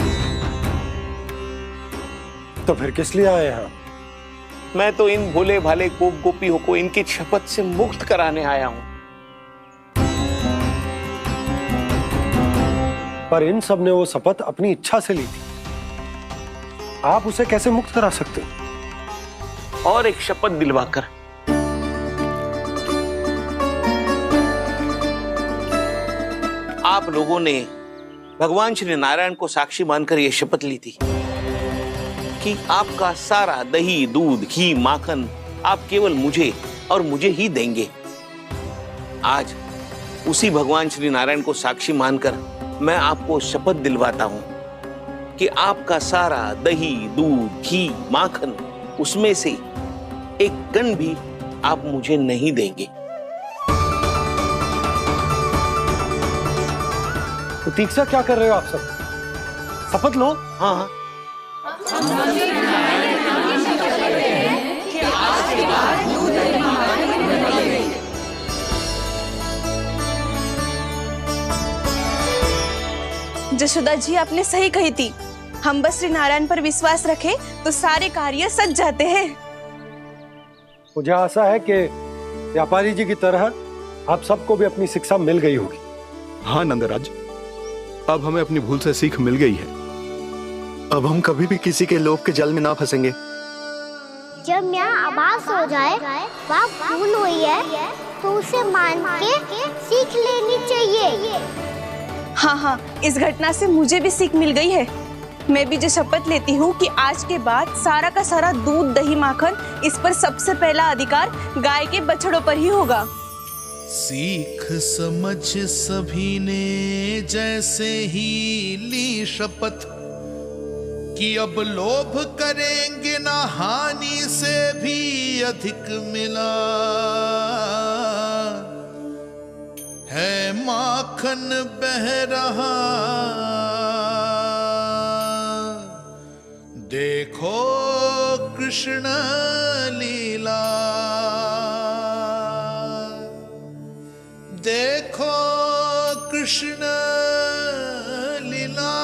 तो फिर किस लिए आए हैं? मैं तो इन भोले भाले गोप गोपियों को इनकी शपथ से मुक्त कराने आया हूं। पर इन सब ने वो शपथ अपनी इच्छा से ली थी, आप उसे कैसे मुक्त करा सकते? और एक शपथ दिलवाकर। आप लोगों ने भगवान श्री नारायण को साक्षी मानकर यह शपथ ली थी कि आपका सारा दही, दूध, घी, माखन आप केवल मुझे और मुझे ही देंगे। आज उसी भगवान श्री नारायण को साक्षी मानकर मैं आपको शपथ दिलवाता हूं कि आपका सारा दही, दूध, घी, माखन उसमें से एक कण भी आप मुझे नहीं देंगे। प्रतीक्षा क्या कर रहे हो आप सब? शपथ लो। हाँ जशोदा जी, आपने सही कही थी। हम बस श्री नारायण पर विश्वास रखें तो सारे कार्य सज जाते हैं। मुझे आशा है कि व्यापारी जी की तरह आप सबको भी अपनी शिक्षा मिल गई होगी। हाँ नंदराज, अब हमें अपनी भूल से सीख मिल गई है। अब हम कभी भी किसी के लोभ के जल में ना फंसेंगे। जब यहाँ आभास हो जाए वहाँ भूल हुई है तो उसे मान के सीख लेनी चाहिए। हाँ हाँ, इस घटना से मुझे भी सीख मिल गई है। मैं भी जो शपथ लेती हूँ कि आज के बाद सारा का सारा दूध, दही, माखन इस पर सबसे पहला अधिकार गाय के बछड़ों पर ही होगा। सीख समझ सभी ने जैसे ही ली शपथ कि अब लोभ करेंगे ना हानि से भी अधिक मिला है, माखन बह रहा देखो कृष्ण लीला, देखो कृष्ण लीला।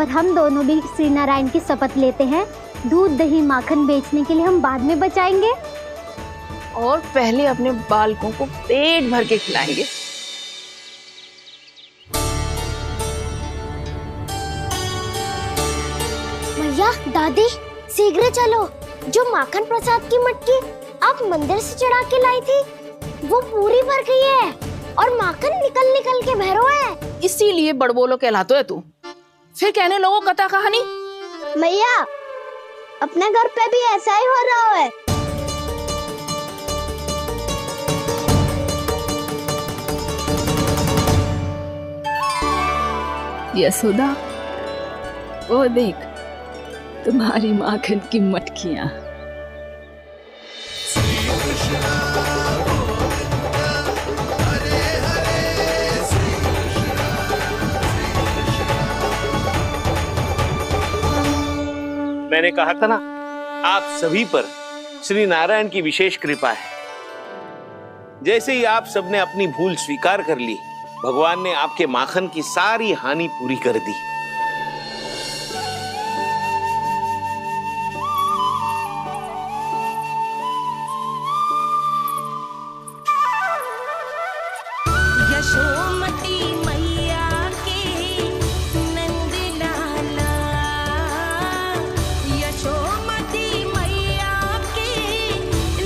और हम दोनों भी श्री नारायण की शपथ लेते हैं, दूध दही माखन बेचने के लिए हम बाद में बचाएंगे और पहले अपने बालकों को पेट भर के खिलाएंगे। मैया, दादी, शीघ्र चलो। जो माखन प्रसाद की मटकी आप मंदिर से चढ़ा के लाई थी, वो पूरी भर गई है और माखन निकल निकल के भरो है। इसीलिए बड़बोलो कहलाते है तू। फिर कहने लोगों कथा कहानी। मैया, अपने घर पे भी ऐसा ही हो रहा है। यशोदा, वो देख तुम्हारी माखन की मटकियां। मैंने कहा था ना, आप सभी पर श्री नारायण की विशेष कृपा है। जैसे ही आप सबने अपनी भूल स्वीकार कर ली, भगवान ने आपके माखन की सारी हानि पूरी कर दी। यशोमती मैया के नंद लाला, यशोमती मैया के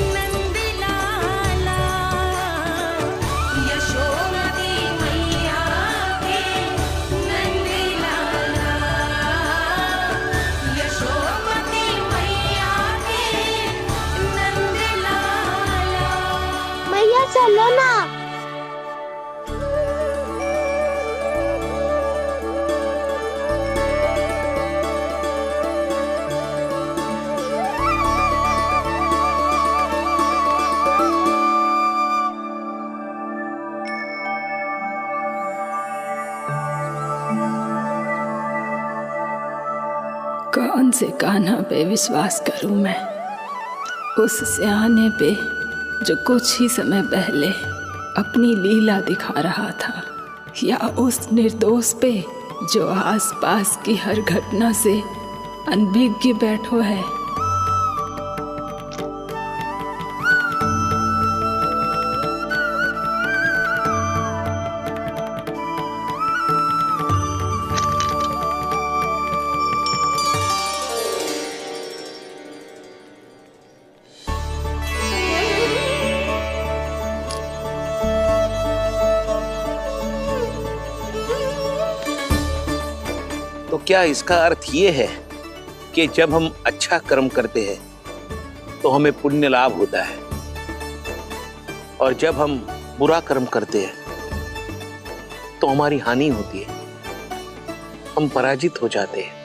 नंद लाला, यशोमती मैया के नंद लाला, यशोमती मैया के नंद लाला। मैया चलो ना। कौन से कान्हा पे विश्वास करूं मैं? उस सियाने पे जो कुछ ही समय पहले अपनी लीला दिखा रहा था, या उस निर्दोष पे जो आसपास की हर घटना से अनभिज्ञ बैठो है? तो क्या इसका अर्थ ये है कि जब हम अच्छा कर्म करते हैं तो हमें पुण्य लाभ होता है, और जब हम बुरा कर्म करते हैं तो हमारी हानि होती है, हम पराजित हो जाते हैं?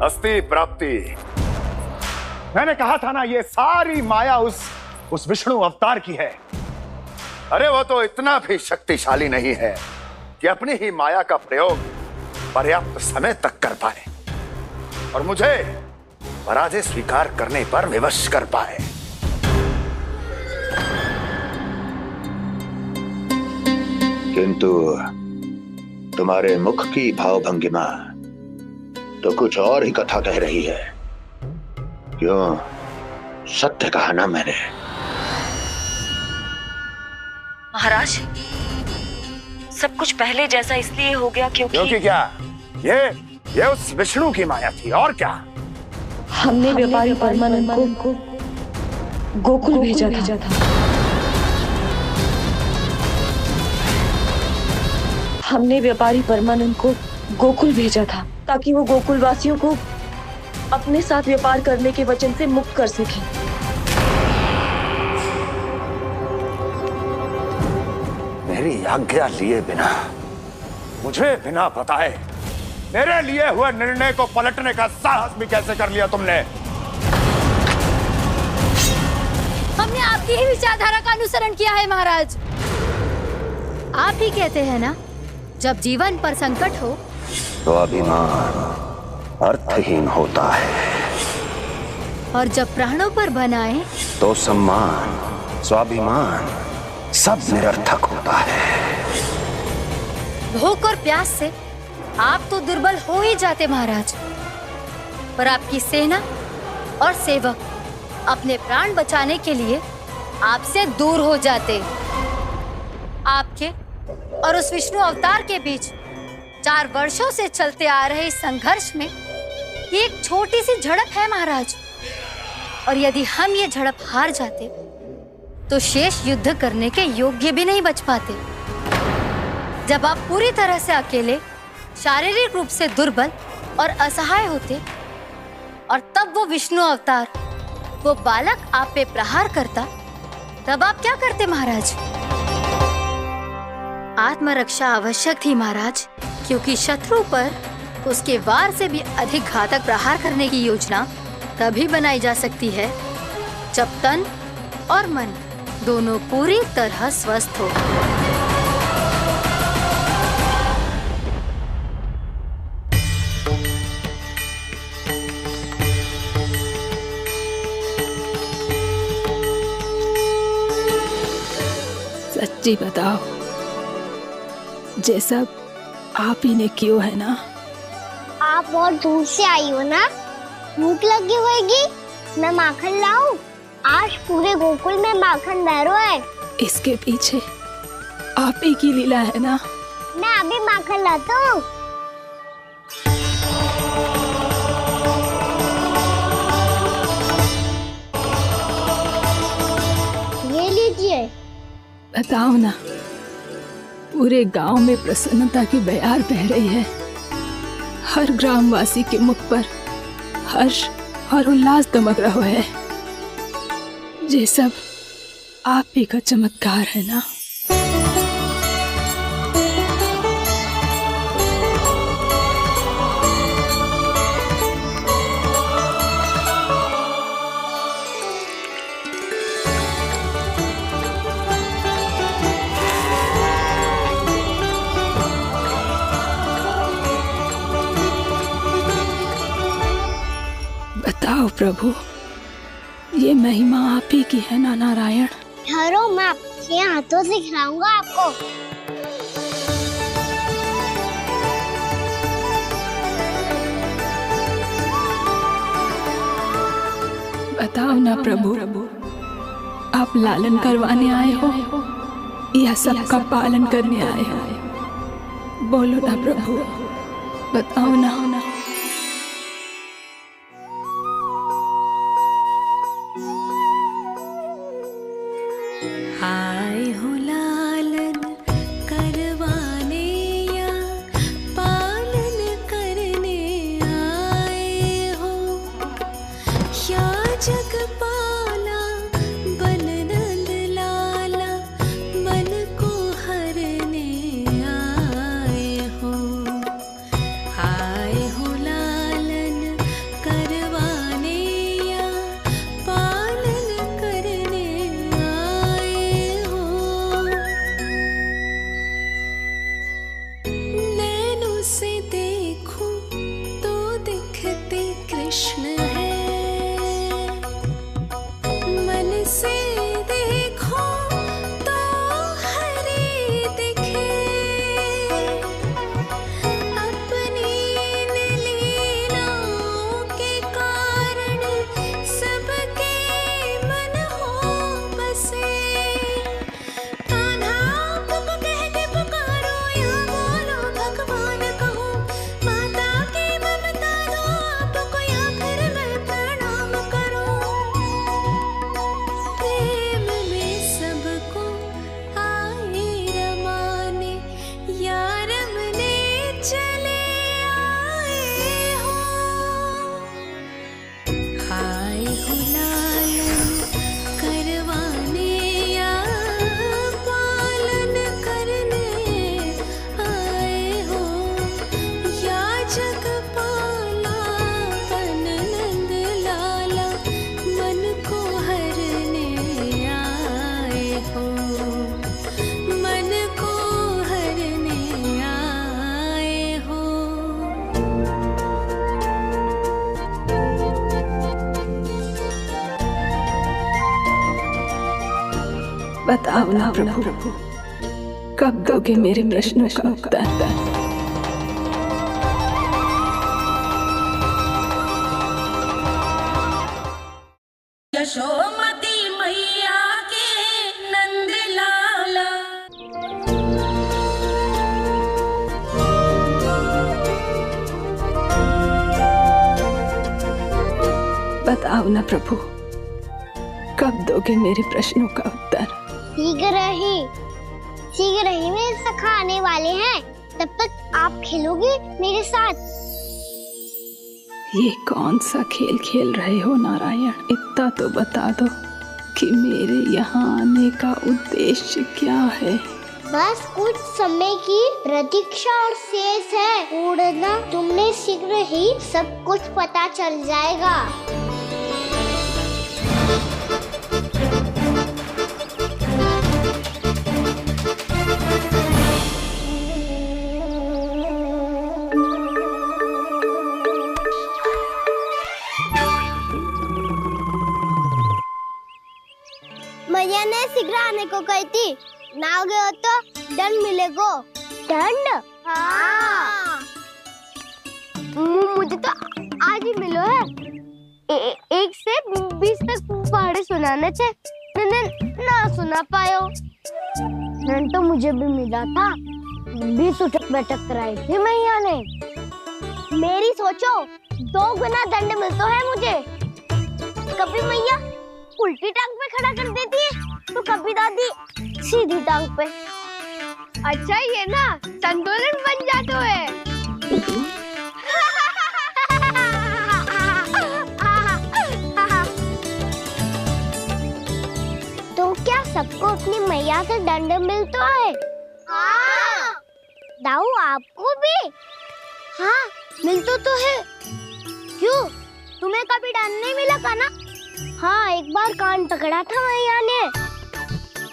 अस्ति प्राप्ति। मैंने कहा था ना, ये सारी माया उस विष्णु अवतार की है। अरे वो तो इतना भी शक्तिशाली नहीं है कि अपनी ही माया का प्रयोग पर्याप्त समय तक कर पाए और मुझे पराजय स्वीकार करने पर विवश कर पाए। किंतु तुम्हारे मुख की भावभंगिमा तो कुछ और ही कथा कह रही है। क्यों? सत्य कहा ना मैंने। महाराज, सब कुछ पहले जैसा इसलिए हो गया क्योंकि क्या? ये उस विष्णु की माया थी, और क्या? हमने व्यापारी परमानंद को गोकुल भेजा था। हमने व्यापारी परमानंद को गोकुल भेजा था ताकि वो गोकुल वासियों को अपने साथ व्यापार करने के वचन से मुक्त कर सके। मेरी आज्ञा लिए बिना, मुझे बिना बताए मेरे लिए हुए निर्णय को पलटने का साहस भी कैसे कर लिया तुमने? हमने आपकी ही विचारधारा का अनुसरण किया है महाराज। आप ही कहते हैं ना, जब जीवन पर संकट हो तो अभिमान अर्थहीन होता है, और जब प्राणों पर बनाए तो सम्मान स्वाभिमान सब निरर्थक होता है। भूख और प्यास से आप तो दुर्बल हो ही जाते महाराज, पर आपकी सेना और सेवक अपने प्राण बचाने के लिए आपसे दूर हो जाते। आपके और उस विष्णु अवतार के बीच 4 वर्षों से चलते आ रहे इस संघर्ष में ये एक छोटी सी झड़प है महाराज, और यदि हम ये झड़प हार जाते तो शेष युद्ध करने के योग्य भी नहीं बच पाते। जब आप पूरी तरह से अकेले, शारीरिक रूप से दुर्बल और असहाय होते, और तब वो विष्णु अवतार, वो बालक आप पे प्रहार करता, तब आप क्या करते महाराज? आत्मरक्षा आवश्यक थी महाराज, क्योंकि शत्रु पर उसके वार से भी अधिक घातक प्रहार करने की योजना तभी बनाई जा सकती है जब तन और मन दोनों पूरी तरह स्वस्थ हो। सच्ची बताओ, ये सब आप ही ने क्यों है ना? आप बहुत दूर से आई हो ना, भूख लगी होगी। मैं माखन लाऊं? आज पूरे गोकुल में माखन बह रहा है। इसके पीछे आप ही की लीला है ना? मैं अभी माखन लाता हूँ। ये लीजिए। बताओ ना, पूरे गांव में प्रसन्नता की बयार बह रही है। हर ग्रामवासी के मुख पर हर्ष और उल्लास दमक रहा है। ये सब आप ही का चमत्कार है ना? बताओ प्रभु, ये महिमा आप ही की है ना नारायण? ठहरो, मैं आपके हाथों से खिलाऊंगा आपको। बताओ ना प्रभु, आप लालन करवाने आए हो या सबका पालन करने आए हो? बोलो ना प्रभु, बताओ ना। आए हो लालन करवाने या पालन करने आए हो, या जगपाला बन नंद लाला मन को हरने आए हो। आए हो लालन करवाने या पालन करने आए हो। नैनों से देखूं तो दिखते कृष्ण है, बताओ ना प्रभु, कब दोगे मेरे प्रश्नों का उत्तर? यशोमती मैया के नंद लाला। बताओ ना प्रभु, कब दोगे मेरे प्रश्नों का उत्तर? शीघ्र ही मेरे सखा आने वाले हैं, तब तक आप खेलोगे मेरे साथ। ये कौन सा खेल खेल रहे हो नारायण? इतना तो बता दो कि मेरे यहाँ आने का उद्देश्य क्या है? बस कुछ समय की प्रतीक्षा और शेष है। उड़ना तुमने शीघ्र ही सब कुछ पता चल जाएगा। मैया ने शीघ्र आने को कही थी, ना आ गए हो तो दंड मिलेगा। दंड? हाँ। मुझे तो आज ही मिलो है। 1 से 20 तक पहाड़े सुनाने थे, ना सुना पायो। दंड तो मुझे भी मिला था, 20 उठक बैठक कराई थी मैया ने। मेरी सोचो, 2 गुना दंड मिलता है मुझे। कभी मैया उल्टी टांग पे खड़ा कर देती है, तो कभी दादी सीधी टांग पे। अच्छा ये ना संतुलन बन जाता है। तो क्या सबको अपनी मैया से दंड मिलता है? हाँ। दाऊ आपको भी? हाँ मिलता तो है। क्यों, तुम्हें कभी दंड नहीं मिला था ना? हाँ, एक बार कान पकड़ा था मैया ने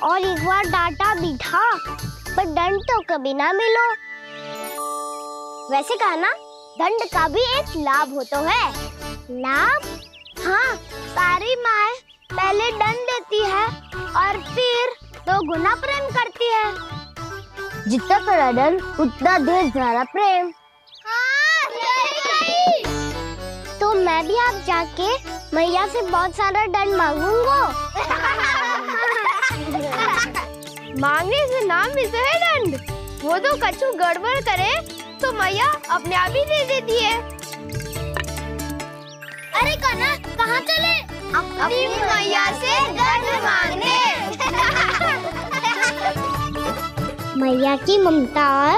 और एक बार डांटा भी था, पर दंड तो कभी ना मिलो। वैसे कहा ना, दंड का भी एक लाभ होता है। लाभ? हाँ, सारी माँ पहले दंड देती है और फिर 2 गुना प्रेम करती है। जितना बड़ा दंड उतना ढेर सारा प्रेम। हाँ, सही। तो मैं भी आप जाके मैया से बहुत सारा दंड मांगूंगा। मांगने से नाम मिलता है दंड। वो तो कछु गड़बड़ करे तो मैया अपने आप ही दे देती है। अरे कान्हा, कहाँ चले? अपनी मैया से दंड मांगने। मैया की ममता और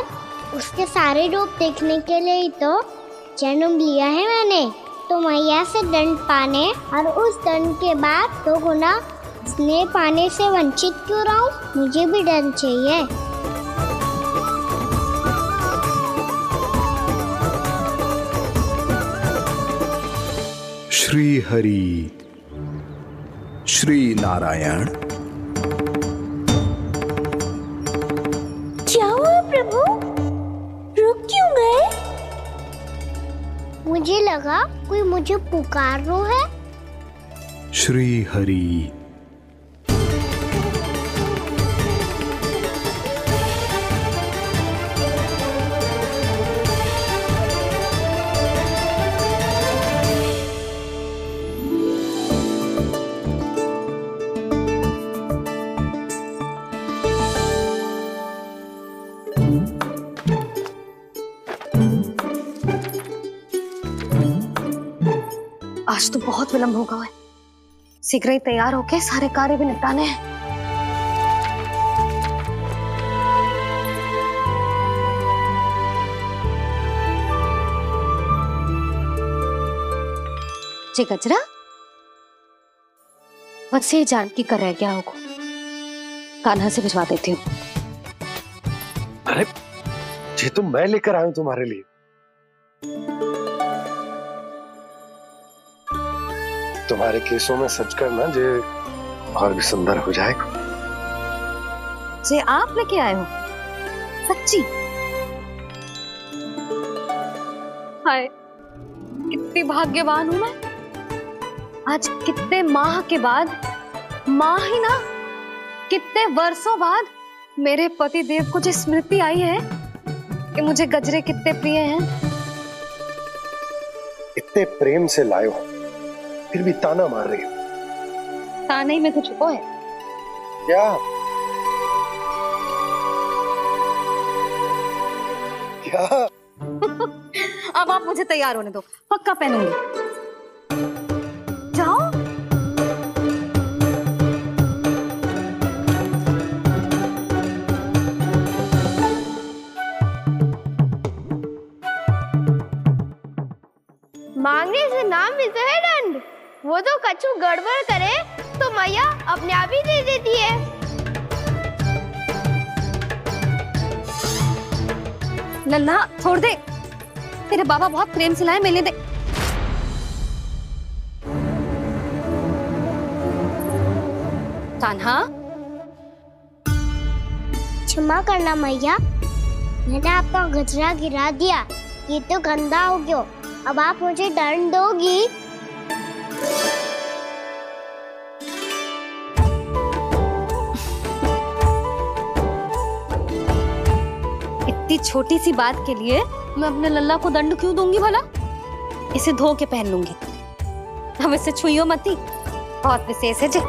उसके सारे रूप देखने के लिए ही तो जन्म लिया है मैंने। तो मैया से दंड पाने और उस दंड के बाद 2 गुना स्नेह पाने से वंचित क्यों रहूं? मुझे भी दंड चाहिए। श्री हरि, श्री नारायण। क्या हुआ प्रभु? रुक क्यों गए? मुझे लगा कोई मुझे पुकार रहा है। श्री हरि। आज तो बहुत विलंब होगा है। शीघ्र ही तैयार होके सारे कार्य भी निपटाने हैं। जी गजरा, बस ये जानकी कर रह गया होगा, कान्हा से भिजवा देती हूँ। अरे ये तो मैं लेकर आया हूं तुम्हारे लिए। तुम्हारे केसों में सच करना जे और भी सुंदर हो जाएगा। जे आप लेके आए हो? सच्ची? हाय, कितनी भाग्यवान हूं मैं। आज कितने माह के बाद, माह ही ना कितने वर्षों बाद मेरे पति देव को जो स्मृति आई है कि मुझे गजरे कितने प्रिय हैं। इतने प्रेम से लाए हो, फिर भी ताना मार रही हो। ताने ही में कुछ छुपो है क्या? क्या? अब आप मुझे तैयार होने दो, पक्का पहनूंगी। जाओ। मांगने से नाम मिलता है दंड। वो तो कछु गड़बड़ करे तो मैया अपने आप ही दे देती है। लल्ला छोड़ दे, तेरे बाबा बहुत प्रेम से लाए, मिलने दे। कान्हा, क्षमा करना मैया, मैंने आपका गजरा गिरा दिया, ये तो गंदा हो गया। अब आप मुझे दंड दोगी? इतनी छोटी सी बात के लिए मैं अपने लल्ला को दंड क्यों दूंगी भला? इसे धो के पहन लूंगी। अब इसे छुइयो मती, बहुत विशेष है जी।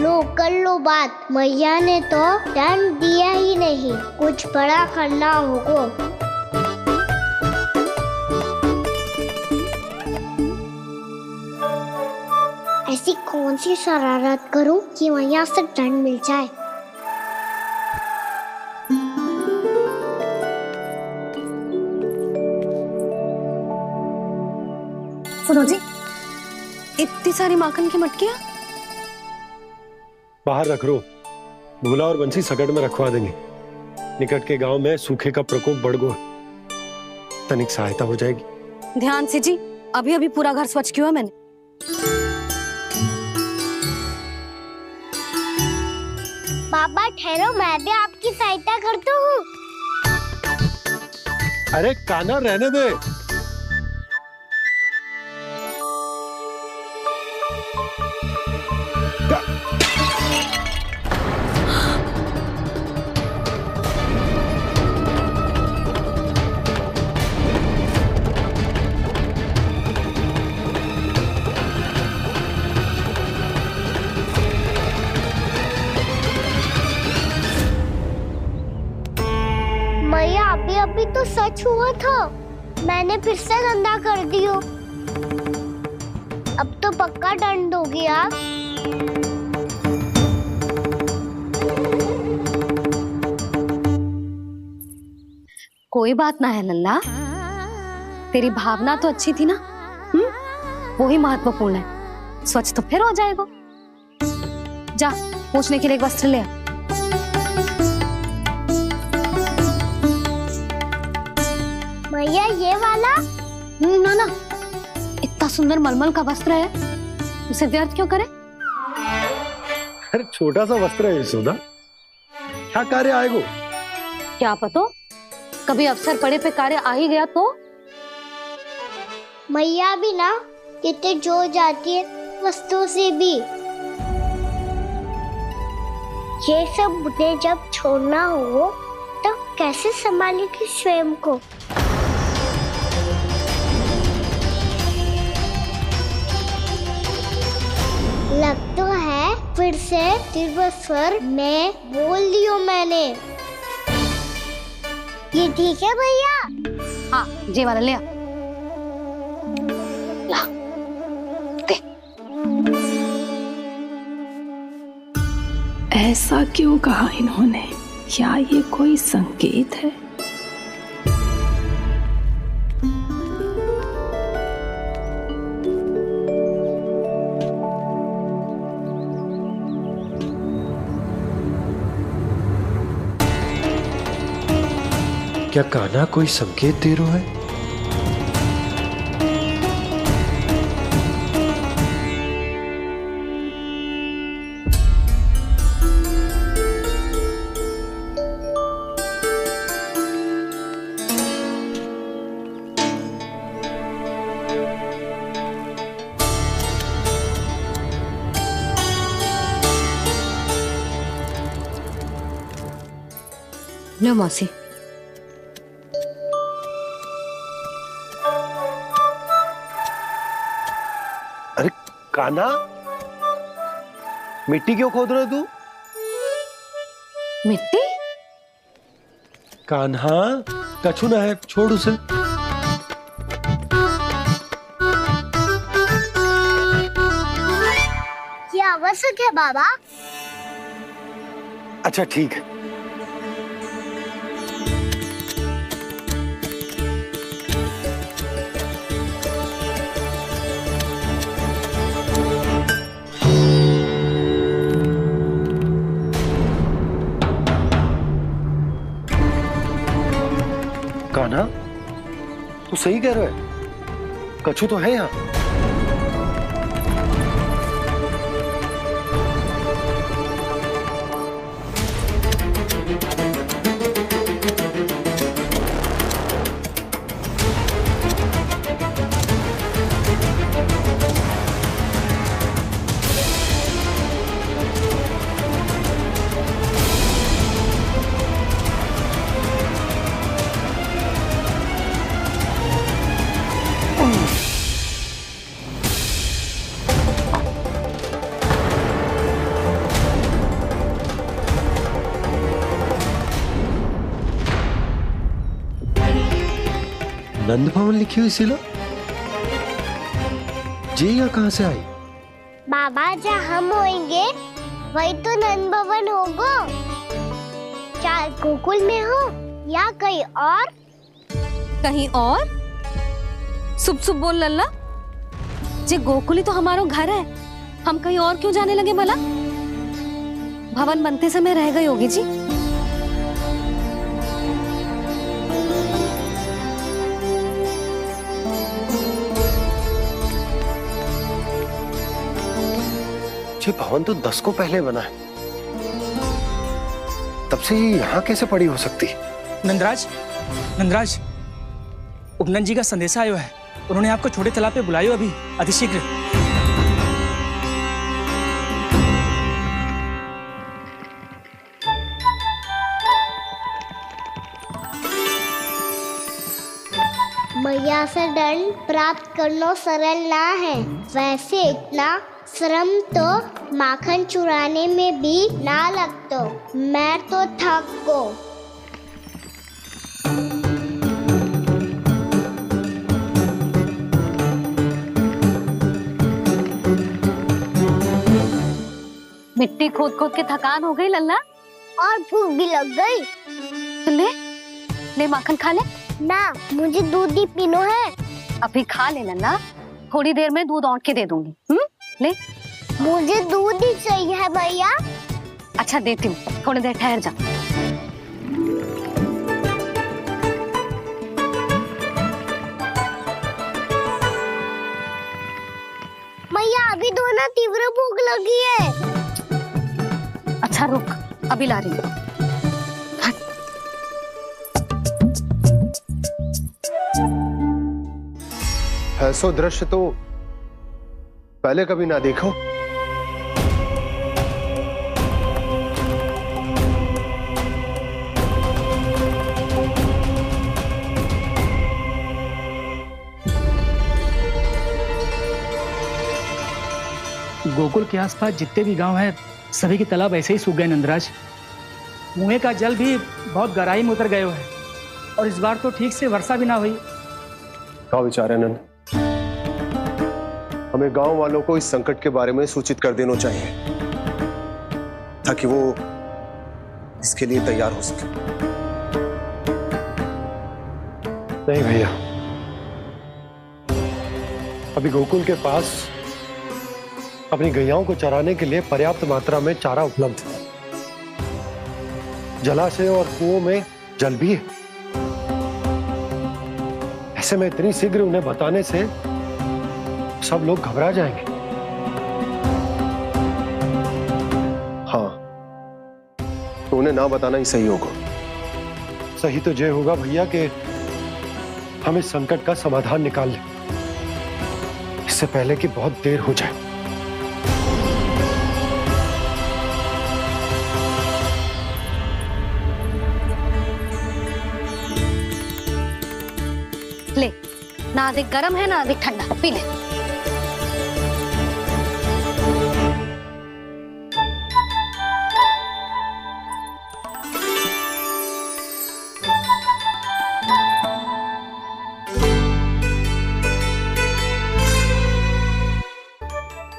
लो कर लो बात, मैया ने तो दंड दिया ही नहीं, कुछ बड़ा करना होगा। ऐसी कौन सी शरारत करूं कि मैया से दंड मिल जाए? सुनो जी, इतनी सारी माखन की मटकियां बाहर रख रो, भूला और बंसी सकड़ में रखवा देंगे। निकट के गांव में सूखे का प्रकोप बढ़ गया, तनिक सहायता हो जाएगी। ध्यान से जी, अभी अभी पूरा घर स्वच्छ किया मैंने। पापा ठहरो, मैं भी आपकी सहायता करता हूँ। अरे कान्हा रहने दे। मैया अभी तो सच हुआ था, मैंने फिर से गंदा कर दियो। अब तो पक्का दंड दोगे आप। कोई बात ना है लल्ला, तेरी भावना तो अच्छी थी ना, वो ही महत्वपूर्ण है। स्वच्छ तो फिर हो जाएगा। जा, पूछने के लिए एक वस्त्र ले आ। भैया ये वाला? ना ना, इतना सुंदर मलमल का वस्त्र है, उसे व्यर्थ क्यों करे? अरे छोटा सा वस्त्र है यशोदा, क्या कार्य आएगा? क्या पता, कभी अवसर पड़े पे कार्य आ ही गया तो? मैया भी ना कितने जो जाती है वस्तुओं से भी। ये सब मुझे जब छोड़ना हो तो कैसे संभालेगी स्वयं को? लग तो है फिर से तीव्र स्वर में बोल दियो मैंने। ये ठीक है भैया? हाँ, ये वाला ले आ। ला, दे। ऐसा क्यों कहा इन्होंने? क्या ये कोई संकेत है? क्या कान्हा कोई संकेत दे रहा है? लो मौसी। अरे कान्हा, मिट्टी क्यों खोद रहे तू? मिट्टी? कान्हा, कछु ना है, छोड़ उसे। ये आवश्यक है बाबा। अच्छा ठीक है। कान्हा, तू सही कह रहा है, कछु तो है यहाँ। नंद भवन लिखी हुई सिला जी, या कहां से आई? बाबा जहाँ हम होंगे वही तो नंद भवन होगा। चाहे गोकुल में हो या कहीं और। कहीं और? सुब सुब बोल लल्ला। जे गोकुली तो हमारा घर है, हम कहीं और क्यों जाने लगे भला? भवन बनते समय रह गई होगी जी। ये भवन तो 10 को पहले बना है, तब से ये यहाँ कैसे पड़ी हो सकती? नंदराज, नंदराज, उपनंद जी का संदेशा आयो है। उन्होंने आपको छोटे तालाब पे बुलायो अभी, अतिशीघ्र। मैया से दंड प्राप्त करना सरल ना है। वैसे इतना श्रम तो माखन चुराने में भी ना लगता। मैं तो थक गो। मिट्टी खोद खोद के थकान हो गई लल्ला, और भूख भी लग गई। तो ले माखन खा ले। ना, मुझे दूध ही पीना है। अभी खा ले लल्ला, थोड़ी देर में दूध औंट के दे दूंगी। ले। मुझे दूध ही चाहिए है भैया। अच्छा देती हूँ, थोड़ी देर ठहर जा। मैया अभी तो ना तीव्र भूख लगी है। अच्छा रुक, अभी ला रही हूँ। ऐसा दृश्य तो पहले कभी ना देखो। गोकुल के आसपास जितने भी गांव हैं, सभी के तालाब ऐसे ही सूख गए नंदराज। कुएं का जल भी बहुत गहराई में उतर गए है, और इस बार तो ठीक से वर्षा भी ना हुई। क्या विचार है नंद? हमें गांव वालों को इस संकट के बारे में सूचित कर देना चाहिए, ताकि वो इसके लिए तैयार हो सके। नहीं भैया, अभी गोकुल के पास अपनी गैयाओं को चराने के लिए पर्याप्त मात्रा में चारा उपलब्ध है। जलाशय और कुओं में जल भी है। ऐसे में इतनी शीघ्र उन्हें बताने से सब लोग घबरा जाएंगे। हाँ, तो उन्हें ना बताना ही सही होगा। सही तो ये होगा भैया कि हम इस संकट का समाधान निकाल लें, इससे पहले कि बहुत देर हो जाए। ले, ना अधिक गर्म है ना अधिक ठंडा, पी ले।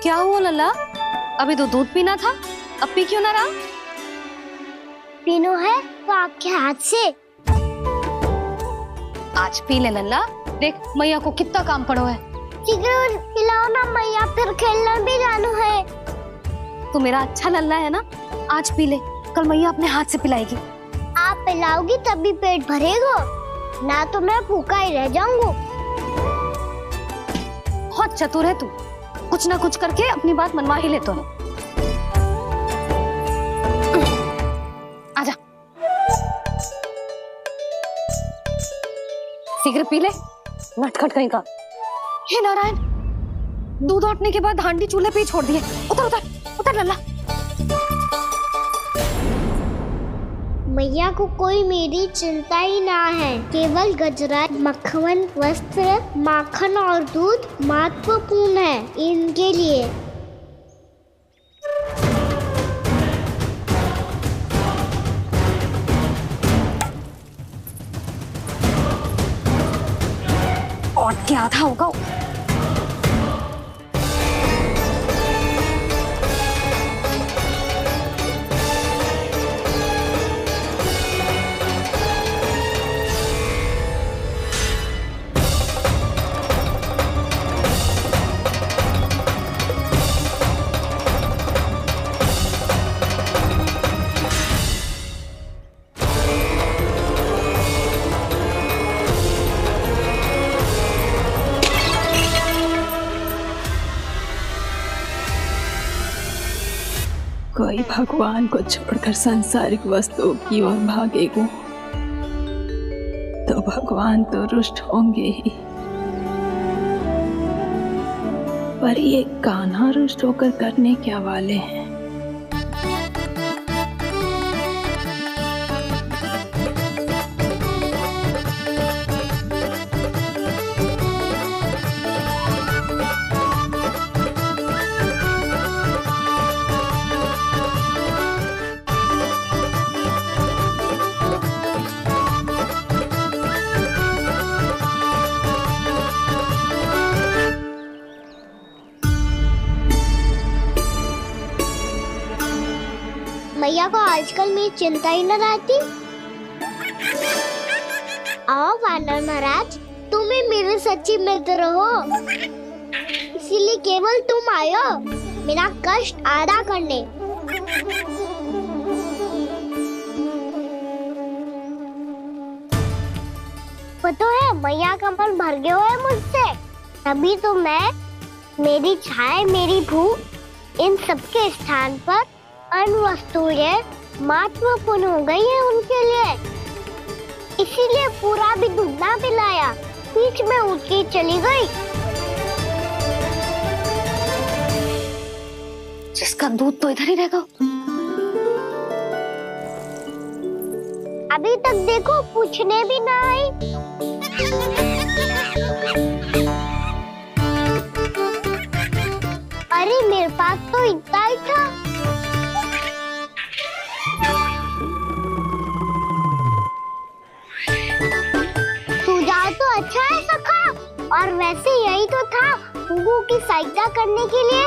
क्या हुआ लल्ला? अभी तो दूध पीना था, अब पी क्यों ना रहा? पीनो है तो आपके हाथ से। आज पी ले लल्ला, देख मैया को कितना काम पड़ो है। शीघ्र खिलाओ ना मैया, फिर खेलना भी जानो है। तू मेरा अच्छा लल्ला है ना, आज पी ले, कल मैया अपने हाथ से पिलाएगी। आप पिलाओगी तभी पेट भरेगा, ना तो मैं भूखा ही रह जाऊंगा। बहुत चतुर है तू, कुछ ना कुछ करके अपनी बात मनवा ही लेता है। आजा, शीघ्र पी ले, नटखट कहीं का। हे नारायण, दूध औटने के बाद हांडी चूल्हे पे ही छोड़ दिए। उतर उतर उतर लल्ला। मैया को कोई मेरी चिंता ही ना है, केवल गजरा, मक्खन, वस्त्र, माखन और दूध महत्वपूर्ण है इनके लिए। और क्या था होगा? कोई भगवान को छोड़कर सांसारिक वस्तुओं की ओर भागेगा तो भगवान तो रुष्ट होंगे ही, पर ये कान्हा रुष्ट होकर करने क्या वाले हैं? मैया को आजकल मेरी चिंता ही न रहती। आओ वानर महाराज, तुम ही मेरे सच्ची मित्र हो, इसीलिए केवल तुम आयो मेरा कष्ट आधा करने। पता है मैया का मन भर गया है मुझसे, तभी तो मैं, मेरी छाया, मेरी भूख, इन सबके स्थान पर अन्य वस्तुएं महत्वपूर्ण हो गई है उनके लिए। इसीलिए पूरा भी दूध ना पिलाया, बीच में उठ के चली गई। जिसका दूध तो इधर ही रहेगा। अभी तक देखो पूछने भी ना आई। अरे मेरे पास तो इतना ही था। तो अच्छा है सखा, और वैसे यही तो था हुगू की सहायता करने के लिए।